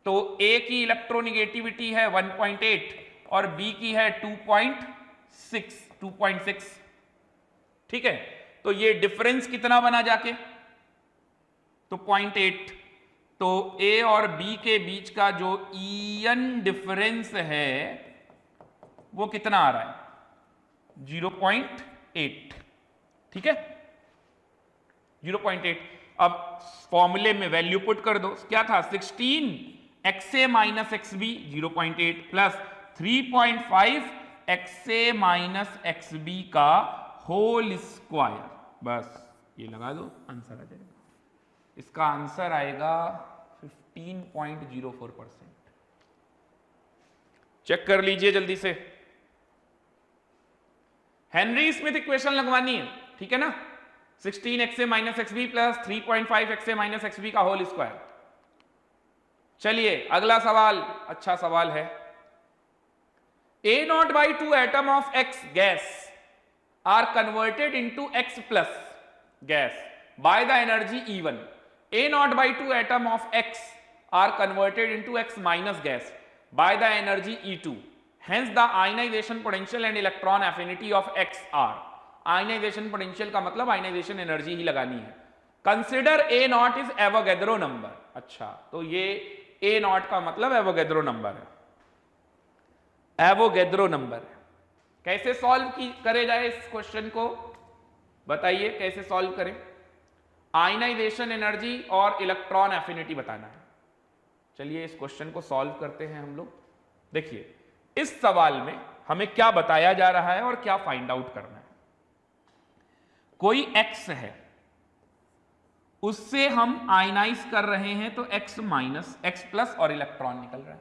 A: तो A की इलेक्ट्रोनिगेटिविटी है 1.8 और B की है 2.6। ठीक है, तो ये डिफरेंस कितना बना जाके? तो 0.8। तो A और B के बीच का जो ईयन डिफरेंस है वो कितना आ रहा है? 0.8। ठीक है, 0.8। अब फॉर्मूले में वैल्यू पुट कर दो, क्या था? 16XA minus XB 0.8 plus 3.5 XA minus XB का होल स्क्वायर, बस ये लगा दो, आंसर आ जाएगा। इसका आंसर आएगा 15.04%। चेक कर लीजिए जल्दी से। हेनरी स्मिथ इक्वेशन लगवानी है, ठीक है ना? 16XA minus XB plus 3.5XA minus XB का होल स्क्वायर। चलिए अगला सवाल, अच्छा सवाल है। A0/2 atom of X gas are converted into X plus gas by the energy E1. A0/2 atom of X are converted into X minus gas by the energy E2. Hence the ionization potential and electron affinity of X are. Ionization potential का मतलब ionization energy ही लगानी है। Consider A0 is Avogadro number। अच्छा, तो ये A0 का मतलब एवोगैड्रो नंबर है, एवोगैड्रो नंबर है। कैसे सॉल्व करे जाए इस क्वेश्चन को बताइए, कैसे सॉल्व करें? आयनाइजेशन एनर्जी और इलेक्ट्रॉन एफिनिटी बताना है। चलिए इस क्वेश्चन को सॉल्व करते हैं हम लोग। देखिए इस सवाल में हमें क्या बताया जा रहा है और क्या फाइंड आउट करना है। कोई X है, उससे हम आयनाइज कर रहे हैं तो X माइनस X प्लस और इलेक्ट्रॉन निकल रहा है।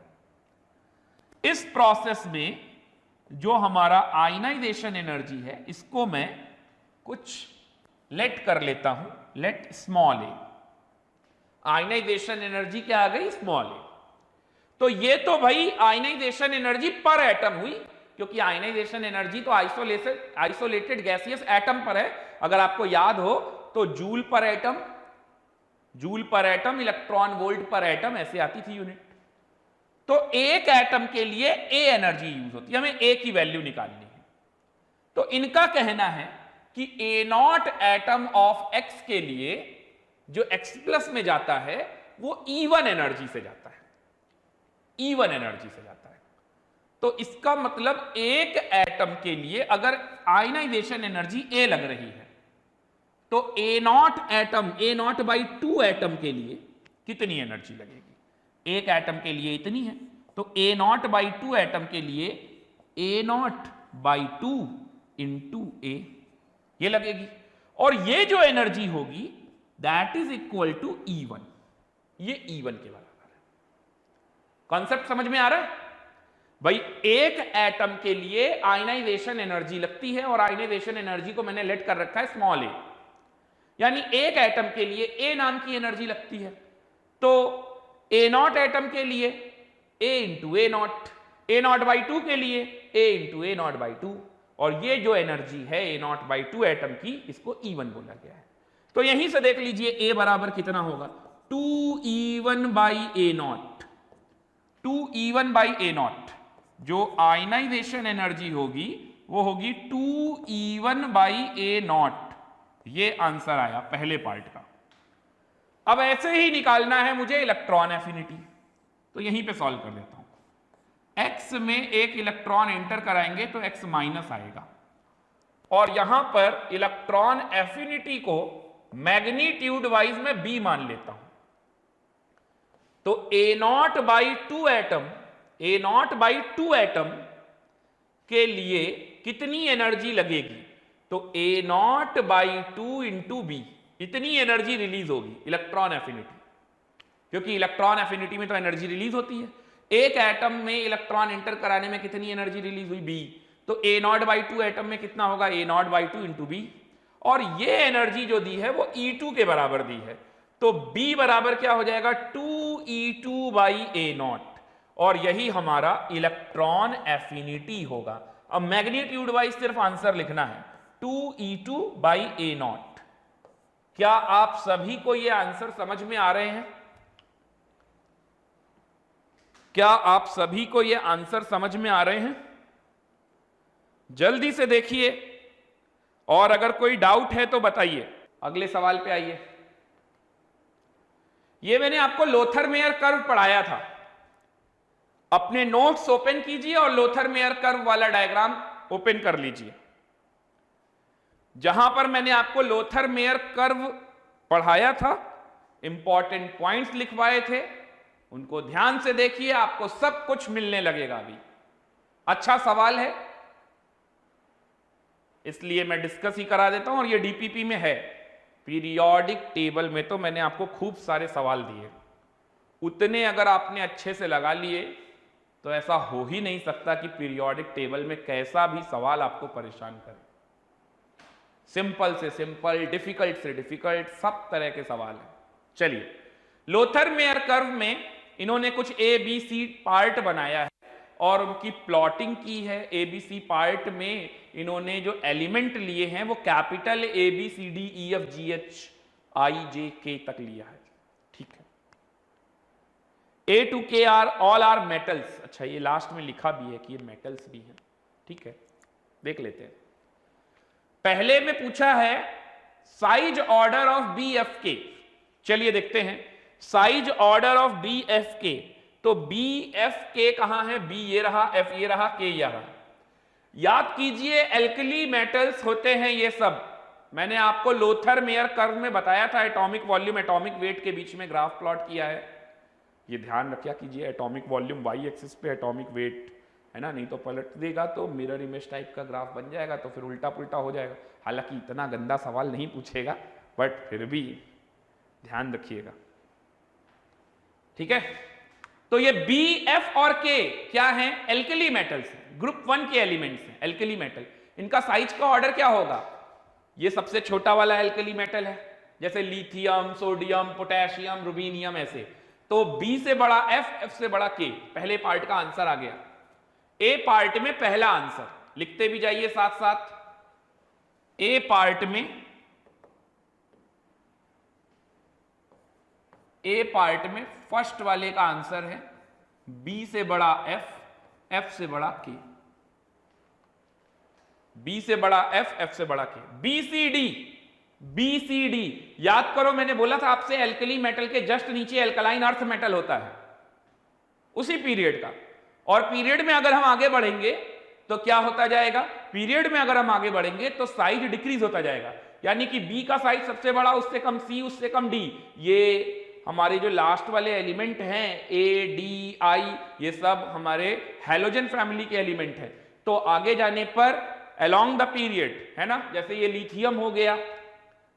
A: इस प्रोसेस में जो हमारा आयनाइजेशन एनर्जी है इसको मैं कुछ लेट कर लेता हूं, लेट स्मॉल ए। आयनाइजेशन एनर्जी क्या आ गई? स्मॉल ए। तो ये तो भाई आयनाइजेशन एनर्जी पर एटम हुई, क्योंकि आयनाइजेशन एनर्जी तो आइसोलेटेड गैसियस एटम पर है। अगर आपको याद हो तो जूल पर एटम, इलेक्ट्रॉन वोल्ट पर एटम, ऐसे आती थी यूनिट। तो एक एटम के लिए ए एनर्जी यूज होती है, हमें ए की वैल्यू निकालनी है। तो इनका कहना है कि A0 एटम ऑफ X के लिए जो X प्लस में जाता है वो E1 एनर्जी से जाता है, E1 एनर्जी से जाता है। तो इसका मतलब एक एटम के लिए अगर आयनाइजेशन एनर्जी ए लग रही है तो A nought atom, A nought by 2 atom के लिए कितनी एनर्जी लगेगी? एक एटम के लिए इतनी है, तो ए नॉट बाई 2 एटम के लिए ए नॉट बाई 2 इंटू ए ये लगेगी, और ये जो एनर्जी होगी that is equal to E1, ये E1 के बराबर है। कॉन्सेप्ट समझ में आ रहा है भाई? एक एटम के लिए आयनाइजेशन एनर्जी लगती है और आयनाइजेशन एनर्जी को मैंने लेट कर रखा है स्मॉल ए, यानी एक एटम के लिए ए नाम की एनर्जी लगती है। तो ए नॉट एटम के लिए ए इंटू ए नॉट बाई 2 के लिए ए इंटू ए नॉट बाई 2, और ये जो एनर्जी है ए नॉट बाई 2 एटम की, इसको E1 बोला गया है। तो यहीं से देख लीजिए ए बराबर कितना होगा, 2E1 by A not, 2E1 by A not. जो आयनाइजेशन एनर्जी होगी वो होगी 2E1 बाई ए नॉट। ये आंसर आया पहले पार्ट का। अब ऐसे ही निकालना है मुझे इलेक्ट्रॉन एफिनिटी, तो यहीं पे सॉल्व कर देता हूं। x में एक इलेक्ट्रॉन एंटर कराएंगे तो x माइनस आएगा, और यहां पर इलेक्ट्रॉन एफिनिटी को मैग्नीट्यूड वाइज में b मान लेता हूं। तो A nought by 2 atom, A nought by 2 atom के लिए कितनी एनर्जी लगेगी? तो A nought by 2 into B, इतनी एनर्जी रिलीज होगी इलेक्ट्रॉन एफिनिटी, क्योंकि इलेक्ट्रॉन एफिनिटी में तो एनर्जी रिलीज होती है। एक एटम में इलेक्ट्रॉन एंटर कराने में कितनी एनर्जी रिलीज हुई? बी। तो ए नॉट बाई 2 एटम में कितना होगा? ए नॉट बाई 2 इंटू बी, और ये एनर्जी जो दी है वो E2 के बराबर दी है। तो B बराबर क्या हो जाएगा? 2E2 बाई ए नॉट, और यही हमारा इलेक्ट्रॉन एफिनिटी होगा। अब मैग्नीट्यूड वाइज सिर्फ आंसर लिखना है, 2E2 बाई ए नॉट। क्या आप सभी को ये आंसर समझ में आ रहे हैं? क्या आप सभी को ये आंसर समझ में आ रहे हैं? जल्दी से देखिए, और अगर कोई डाउट है तो बताइए। अगले सवाल पे आइए। ये मैंने आपको लोथर-मेयर कर्व पढ़ाया था। अपने नोट्स ओपन कीजिए और लोथर-मेयर कर्व वाला डायग्राम ओपन कर लीजिए। जहां पर मैंने आपको लोथर-मेयर कर्व पढ़ाया था, इंपॉर्टेंट पॉइंट्स लिखवाए थे, उनको ध्यान से देखिए, आपको सब कुछ मिलने लगेगा। अभी अच्छा सवाल है, इसलिए मैं डिस्कस ही करा देता हूं, और ये डीपीपी में है। पीरियोडिक टेबल में तो मैंने आपको खूब सारे सवाल दिए, उतने अगर आपने अच्छे से लगा लिए तो ऐसा हो ही नहीं सकता कि पीरियोडिक टेबल में कैसा भी सवाल आपको परेशान करे। सिंपल से सिंपल, डिफिकल्ट से डिफिकल्ट, सब तरह के सवाल हैं। चलिए, लोथर-मेयर कर्व में इन्होंने कुछ ABC पार्ट बनाया है और उनकी प्लॉटिंग की है। ABC पार्ट में इन्होंने जो एलिमेंट लिए हैं वो कैपिटल ABCDEFGHIJK तक लिया है। ठीक है, A to K are all are metals. अच्छा, ये लास्ट में लिखा भी है कि ये मेटल्स भी हैं। ठीक है, देख लेते हैं। पहले में पूछा है साइज ऑर्डर ऑफ BFK। चलिए देखते हैं, साइज ऑर्डर ऑफ BFK। तो BFK कहां है? B ये रहा, F ये रहा, K ये रहा। याद कीजिए, एल्कली मेटल्स होते हैं ये सब। मैंने आपको लोथर-मेयर कर्व में बताया था, एटॉमिक वॉल्यूम एटॉमिक वेट के बीच में ग्राफ प्लॉट किया है। ये ध्यान रखा कीजिए, एटॉमिक वॉल्यूम वाई एक्सिस पे, एटॉमिक वेट है ना, नहीं तो पलट देगा तो मिरर इमेज टाइप का ग्राफ बन जाएगा, तो फिर उल्टा पुल्टा हो जाएगा। हालांकि इतना गंदा सवाल नहीं पूछेगा, बट फिर भी ध्यान रखिएगा। ठीक है, तो ये B, F और K क्या हैं? एल्कली मेटल्स हैं, ग्रुप 1 के एलिमेंट्स हैं, एल्कली मेटल। इनका साइज का ऑर्डर क्या होगा? ये सबसे छोटा वाला एल्कली मेटल है, जैसे लिथियम, सोडियम, पोटेशियम, रुबीनियम, ऐसे। तो B से बड़ा F, F से बड़ा K। पहले पार्ट का आंसर आ गया। A पार्ट में पहला आंसर लिखते भी जाइए साथ साथ। A पार्ट में फर्स्ट वाले का आंसर है B से बड़ा F, F से बड़ा K। B से बड़ा F, F से बड़ा K। BCD याद करो, मैंने बोला था आपसे एल्कली मेटल के जस्ट नीचे एल्कलाइन अर्थ मेटल होता है, उसी पीरियड का। और पीरियड में अगर हम आगे बढ़ेंगे तो क्या होता जाएगा, पीरियड में अगर हम आगे बढ़ेंगे तो साइज डिक्रीज होता जाएगा, यानी कि बी का साइज सबसे बड़ा, उससे कम सी, उससे कम डी। ये हमारे जो लास्ट वाले एलिमेंट हैं ए डी आई, ये सब हमारे हैलोजन फैमिली के एलिमेंट हैं। तो आगे जाने पर अलोंग द पीरियड, है ना, जैसे ये लिथियम हो गया,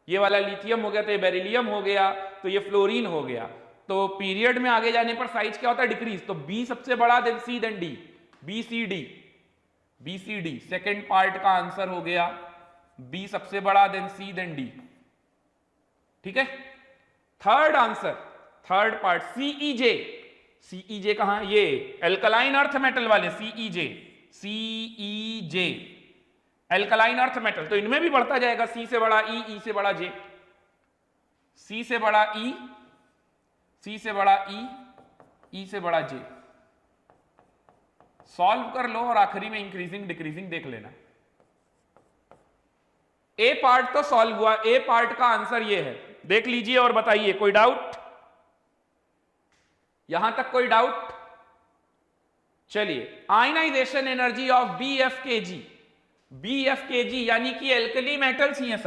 A: ये वाला लिथियम हो गया, तो ये बेरिलियम हो गया, तो ये फ्लोरीन हो गया। तो पीरियड में आगे जाने पर साइज क्या होता है, डिक्रीज। तो बी सबसे बड़ा, then C, then D, B C D, B C D. Second part का आंसर हो गया बी सबसे बड़ा, देन सी, देन डी। ठीक है। Third answer, third part C E J. C E J कहां, ये एल्कलाइन अर्थ मेटल वाले सीईजे, सीईजे एल्कलाइन अर्थ मेटल। तो इनमें भी बढ़ता जाएगा, सी से बड़ा ई, ई से बड़ा जे, सी से बड़ा ई, सी से बड़ा ई से बड़ा जे। सॉल्व कर लो और आखिरी में इंक्रीजिंग डिक्रीजिंग देख लेना। ए पार्ट तो सॉल्व हुआ, ए पार्ट का आंसर ये है, देख लीजिए और बताइए। कोई डाउट, यहां तक कोई डाउट? चलिए, ionization energy of BFKG, BFKG यानी कि एल्कली मेटल्स ही हैं,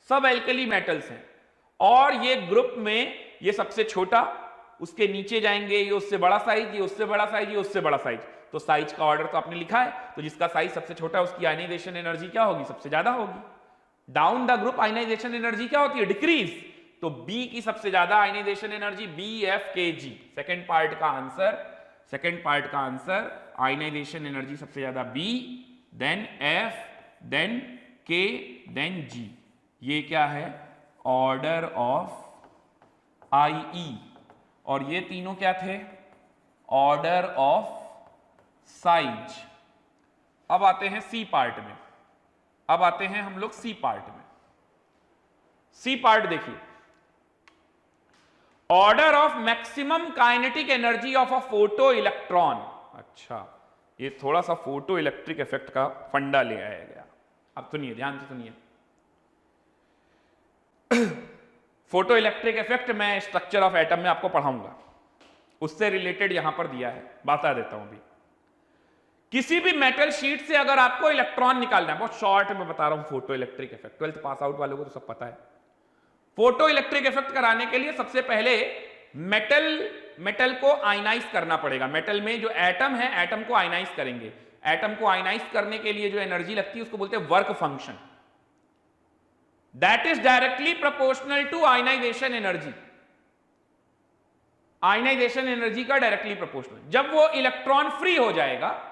A: सब एल्कली मेटल्स हैं। और ये ग्रुप में ये सबसे छोटा, उसके नीचे जाएंगे ये उससे बड़ा साइज, ये उससे बड़ा साइज, ये उससे बड़ा साइज। तो साइज का ऑर्डर तो आपने लिखा है, तो जिसका साइज सबसे छोटा है उसकी आयनाइजेशन एनर्जी क्या होगी, सबसे ज्यादा होगी। Down the group ionization energy क्या होती है, डिक्रीज। तो बी की सबसे ज्यादा ionization energy BFKG। Second part का आंसर, सेकेंड पार्ट का आंसर, आयनाइजेशन एनर्जी सबसे ज्यादा B, then F, then K, then G। ये क्या है, ऑर्डर ऑफ IE। और ये तीनों क्या थे, ऑर्डर ऑफ साइज। अब आते हैं सी पार्ट में, अब आते हैं हम लोग सी पार्ट में। सी पार्ट देखिए, order of maximum kinetic energy of a photo electron. अच्छा, ये थोड़ा सा फोटो इलेक्ट्रिक इफेक्ट का फंडा ले आया गया। अब सुनिए, ध्यान से सुनिए। फोटो इलेक्ट्रिक इफेक्ट मैं स्ट्रक्चर ऑफ एटम में आपको पढ़ाऊंगा, उससे रिलेटेड यहां पर दिया है, बता देता हूं अभी। किसी भी मेटल शीट से अगर आपको इलेक्ट्रॉन निकालना है, बहुत शॉर्ट में बता रहा हूं photo electric effect, 12th pass out वालों को तो सब पता है। फोटो इलेक्ट्रिक इफेक्ट कराने के लिए सबसे पहले मेटल को आयनाइज करना पड़ेगा। मेटल में जो एटम है, एटम को आयनाइज करेंगे। एटम को आयनाइज करने के लिए जो एनर्जी लगती है उसको बोलते हैं work function. That is directly proportional to ionization energy. Ionization energy का डायरेक्टली प्रोपोर्शनल। जब वो इलेक्ट्रॉन फ्री हो जाएगा,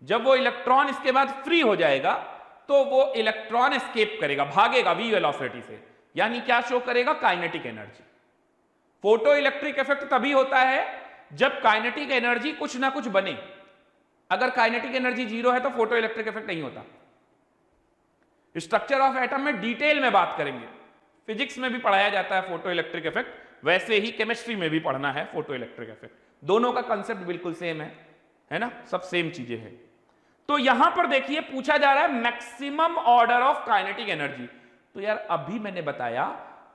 A: जब वो इलेक्ट्रॉन इसके बाद फ्री हो जाएगा, तो वो इलेक्ट्रॉन एस्केप करेगा, भागेगा v वेलोसिटी से, यानी क्या शो करेगा, kinetic energy. Photo electric effect तभी होता है जब काइनेटिक एनर्जी कुछ ना कुछ बने। अगर काइनेटिक एनर्जी 0 है तो फोटो इलेक्ट्रिक इफेक्ट नहीं होता। स्ट्रक्चर ऑफ एटम में डिटेल में बात करेंगे, फिजिक्स में भी पढ़ाया जाता है फोटो इलेक्ट्रिक इफेक्ट, वैसे ही केमिस्ट्री में भी पढ़ना है फोटो इलेक्ट्रिक इफेक्ट। दोनों का कंसेप्ट बिल्कुल सेम है ना, सब सेम चीजें हैं। तो यहां पर देखिए पूछा जा रहा है maximum order of kinetic energy. तो यार अभी मैंने बताया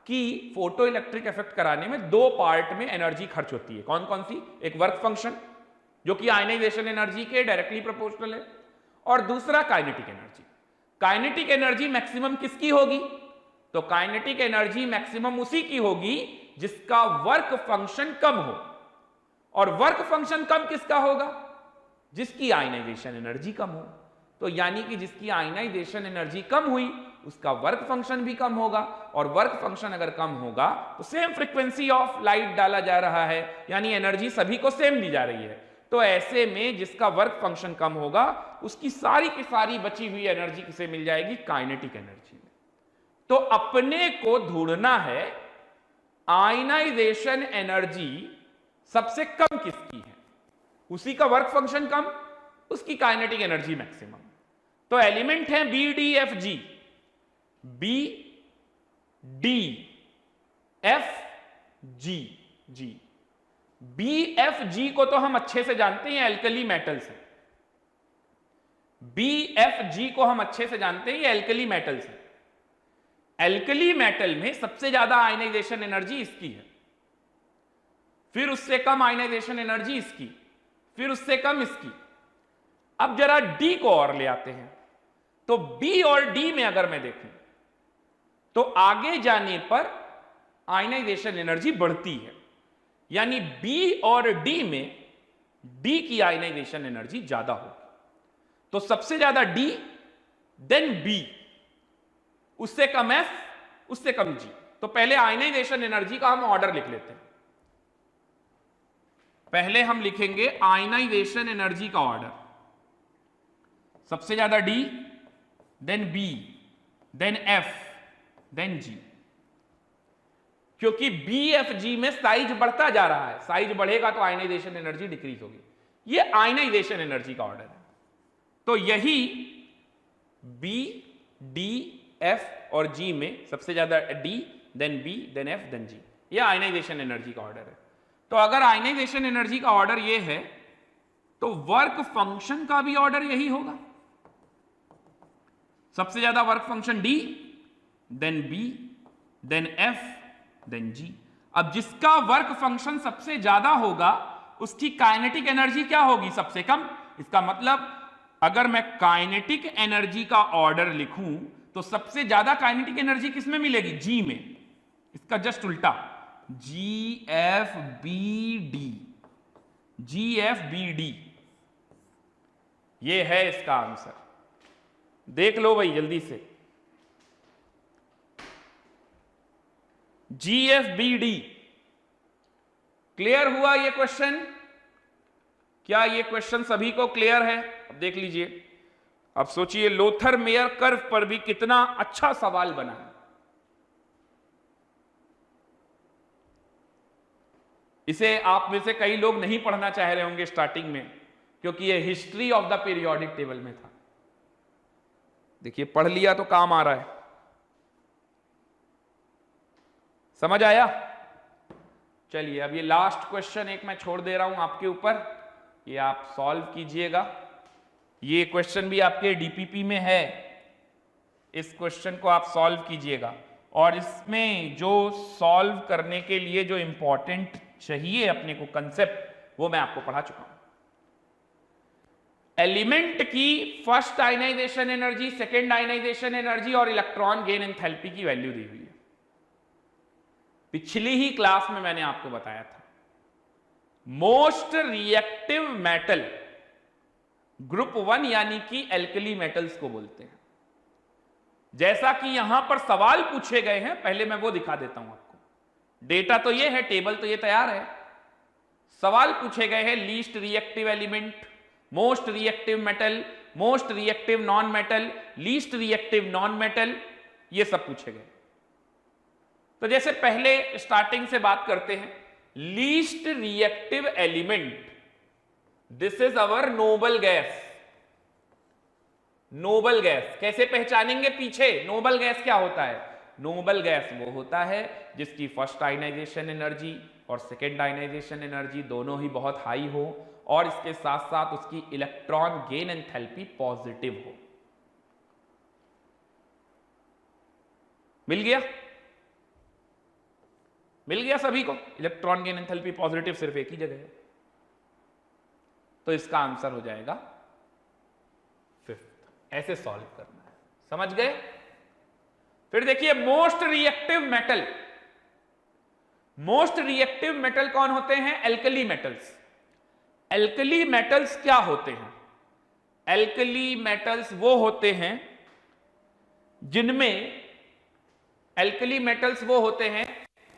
A: कि फोटो इलेक्ट्रिक इफेक्ट कराने में 2 पार्ट में एनर्जी खर्च होती है। कौन कौन सी, एक वर्क फंक्शन जो कि आयनाइजेशन एनर्जी के डायरेक्टली प्रोपोर्शनल है, और दूसरा kinetic energy. Kinetic energy maximum किसकी होगी, तो काइनेटिक एनर्जी मैक्सिमम उसी की होगी जिसका वर्क फंक्शन कम हो। और वर्क फंक्शन कम किसका होगा, जिसकी आयनाइजेशन एनर्जी कम हो। तो यानी कि जिसकी आयनाइजेशन एनर्जी कम हुई उसका वर्क फंक्शन भी कम होगा, और वर्क फंक्शन अगर कम होगा तो सेम फ्रीक्वेंसी ऑफ लाइट डाला जा रहा है, यानी एनर्जी सभी को सेम दी जा रही है। तो ऐसे में जिसका वर्क फंक्शन कम होगा उसकी सारी की सारी बची हुई एनर्जी किसे मिल जाएगी, काइनेटिक एनर्जी में। तो अपने को ढूंढना है आयनाइजेशन एनर्जी सबसे कम किसकी है, उसी का वर्क फंक्शन कम, उसकी काइनेटिक एनर्जी मैक्सिमम। तो एलिमेंट है BDFG, BDFG, BFG को तो हम अच्छे से जानते हैं, एल्कली मेटल्स है। BFG को हम अच्छे से जानते हैं, ये एल्कली मेटल्स है। एल्कली मेटल में सबसे ज्यादा आयनाइजेशन एनर्जी इसकी है, फिर उससे कम आयनाइजेशन एनर्जी इसकी, फिर उससे कम इसकी। अब जरा डी को और ले आते हैं, तो बी और डी में अगर मैं देखूं तो आगे जाने पर आयनाइजेशन एनर्जी बढ़ती है, यानी बी और डी में डी की आयनाइजेशन एनर्जी ज्यादा होगी। तो सबसे ज्यादा डी, देन बी, उससे कम एफ, उससे कम जी। तो पहले आयनाइजेशन एनर्जी का हम ऑर्डर लिख लेते हैं। पहले हम लिखेंगे आयनाइजेशन एनर्जी का ऑर्डर, सबसे ज्यादा D, then B, then F, then G. क्योंकि बी एफ जी में साइज बढ़ता जा रहा है, साइज बढ़ेगा तो आयनाइजेशन एनर्जी डिक्रीज होगी। ये आयनाइजेशन एनर्जी का ऑर्डर है। तो यही बी, डी, एफ और जी में सबसे ज्यादा D, then B, then F, then G, ये आयनाइजेशन एनर्जी का ऑर्डर है। तो अगर आयनाइजेशन एनर्जी का ऑर्डर ये है तो वर्क फंक्शन का भी ऑर्डर यही होगा। सबसे ज्यादा work function D, then B, then F, then G. अब जिसका वर्क फंक्शन सबसे ज्यादा होगा उसकी काइनेटिक एनर्जी क्या होगी? सबसे कम। इसका मतलब अगर मैं काइनेटिक एनर्जी का ऑर्डर लिखूं तो सबसे ज्यादा काइनेटिक एनर्जी किसमें मिलेगी? जी में। इसका जस्ट उल्टा, जी एफ बी डी, जी एफ बी डी, ये है इसका आंसर। देख लो भाई जल्दी से, जी एफ बी डी। क्लियर हुआ ये क्वेश्चन? क्या ये क्वेश्चन सभी को क्लियर है? अब देख लीजिए, अब सोचिए लोथर मेयर कर्व पर भी कितना अच्छा सवाल बना है। इसे आप में से कई लोग नहीं पढ़ना चाह रहे होंगे स्टार्टिंग में, क्योंकि ये history of the periodic table में था। देखिए पढ़ लिया तो काम आ रहा है। समझ आया? चलिए अब ये लास्ट क्वेश्चन एक मैं छोड़ दे रहा हूं आपके ऊपर, ये आप सॉल्व कीजिएगा। ये क्वेश्चन भी आपके डीपीपी में है, इस क्वेश्चन को आप सॉल्व कीजिएगा। और इसमें जो सॉल्व करने के लिए जो इंपॉर्टेंट चाहिए अपने को कंसेप्ट, वो मैं आपको पढ़ा चुका हूं। एलिमेंट की first ionization energy, second ionization energy और इलेक्ट्रॉन गेन एंथैल्पी की वैल्यू दी हुई है। पिछली ही क्लास में मैंने आपको बताया था मोस्ट रिएक्टिव मेटल ग्रुप 1 यानी कि एल्कली मेटल्स को बोलते हैं। जैसा कि यहां पर सवाल पूछे गए हैं, पहले मैं वो दिखा देता हूं आपको। डेटा तो ये है, टेबल तो ये तैयार है। सवाल पूछे गए हैं least reactive element, most reactive metal, most reactive non metal, least reactive non metal, ये सब पूछे गए। तो जैसे पहले स्टार्टिंग से बात करते हैं, least reactive element, this is our noble gas. Noble gas कैसे पहचानेंगे? पीछे नोबल गैस क्या होता है? नोबल गैस वो होता है जिसकी फर्स्ट आयनाइजेशन एनर्जी और सेकेंड आयनाइजेशन एनर्जी दोनों ही बहुत हाई हो और इसके साथ साथ उसकी इलेक्ट्रॉन गेन एंथैल्पी पॉजिटिव हो। मिल गया? मिल गया सभी को? इलेक्ट्रॉन गेन एंथैल्पी पॉजिटिव सिर्फ एक ही जगह है, तो इसका आंसर हो जाएगा 5th। ऐसे सॉल्व करना है, समझ गए? फिर देखिए most reactive metal. Most reactive metal कौन होते हैं? Alkali metals. एल्कली मेटल्स क्या होते हैं? एल्कली मेटल्स वो होते हैं जिनमें, एल्कली मेटल्स वो होते हैं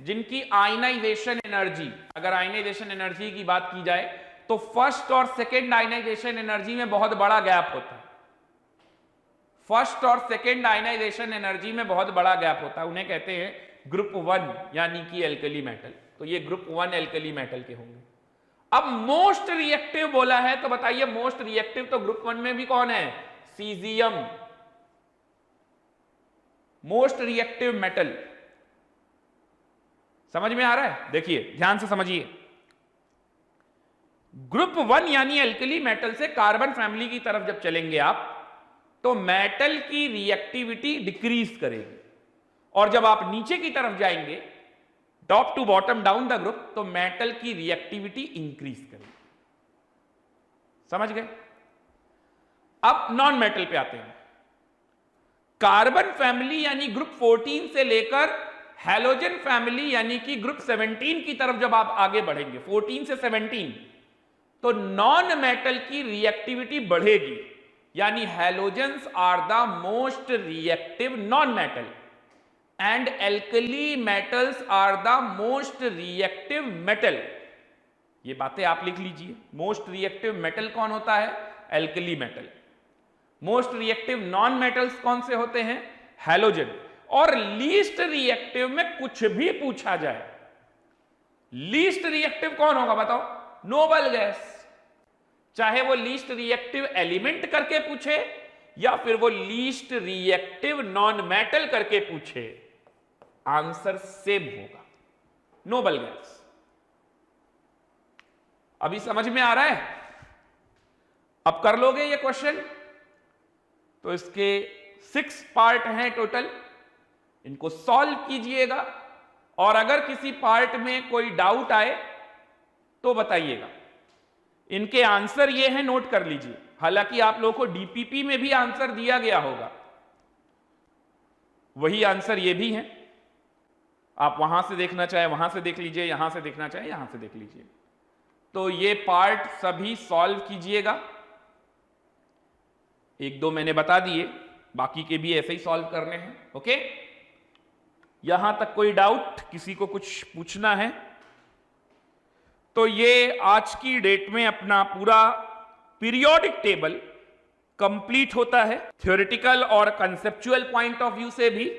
A: जिनकी आयनाइजेशन एनर्जी, अगर आयनाइजेशन एनर्जी की बात की जाए तो फर्स्ट और सेकेंड आयनाइजेशन एनर्जी में बहुत बड़ा गैप होता है। फर्स्ट और सेकेंड आयनाइजेशन एनर्जी में बहुत बड़ा गैप होता है, उन्हें कहते हैं ग्रुप 1 यानी कि एल्कली मेटल। तो ये ग्रुप 1 एल्कली मेटल के होंगे। अब मोस्ट रिएक्टिव बोला है तो बताइए मोस्ट रिएक्टिव तो ग्रुप 1 में भी कौन है? सीजियम। मोस्ट रिएक्टिव मेटल समझ में आ रहा है? देखिए ध्यान से समझिए, ग्रुप 1 यानी एल्कली मेटल से कार्बन फैमिली की तरफ जब चलेंगे आप तो मेटल की रिएक्टिविटी डिक्रीज करेगी, और जब आप नीचे की तरफ जाएंगे top to bottom down the group तो मेटल की रिएक्टिविटी इंक्रीज करेगी। समझ गए? अब नॉन मेटल पे आते हैं। कार्बन फैमिली यानी ग्रुप 14 से लेकर हैलोजन फैमिली यानी कि ग्रुप 17 की तरफ जब आप आगे बढ़ेंगे, 14 से 17, तो नॉन मेटल की रिएक्टिविटी बढ़ेगी, यानी halogens are the most reactive non metal and alkali metals are the most reactive metal. ये बातें आप लिख लीजिए। मोस्ट रिएक्टिव मेटल कौन होता है? Alkali metal. Most reactive non metals कौन से होते हैं? हैलोजन। और लीस्ट रिएक्टिव में कुछ भी पूछा जाए, लीस्ट रिएक्टिव कौन होगा बताओ? Noble gas. चाहे वो लीस्ट रिएक्टिव एलिमेंट करके पूछे या फिर वो लीस्ट रिएक्टिव नॉन मेटल करके पूछे, आंसर सेम होगा, नोबल गैस। अभी समझ में आ रहा है? अब कर लोगे ये क्वेश्चन? तो इसके 6 पार्ट हैं टोटल, इनको सॉल्व कीजिएगा और अगर किसी पार्ट में कोई डाउट आए तो बताइएगा। इनके आंसर ये हैं, नोट कर लीजिए। हालांकि आप लोगों को डीपीपी में भी आंसर दिया गया होगा, वही आंसर ये भी हैं। आप वहां से देखना चाहे वहां से देख लीजिए, यहां से देखना चाहे यहां से देख लीजिए। तो ये पार्ट सभी सॉल्व कीजिएगा। 1-2 मैंने बता दिए, बाकी के भी ऐसे ही सॉल्व करने हैं। ओके, यहां तक कोई डाउट? किसी को कुछ पूछना है? तो ये आज की डेट में अपना पूरा पीरियोडिक टेबल कंप्लीट होता है, थ्योरेटिकल और कंसेप्चुअल पॉइंट ऑफ व्यू से भी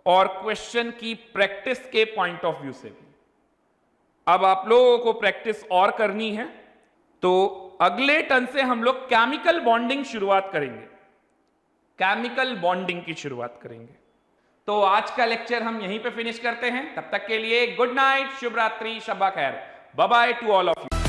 A: और क्वेश्चन की प्रैक्टिस के पॉइंट ऑफ व्यू से भी। अब आप लोगों को प्रैक्टिस और करनी है, तो अगले टर्न से हम लोग केमिकल बॉन्डिंग शुरुआत करेंगे, केमिकल बॉन्डिंग की शुरुआत करेंगे। तो आज का लेक्चर हम यहीं पे फिनिश करते हैं। तब तक के लिए गुड नाइट, शुभ रात्रि, शब्बा खैर, bye bye to all of you.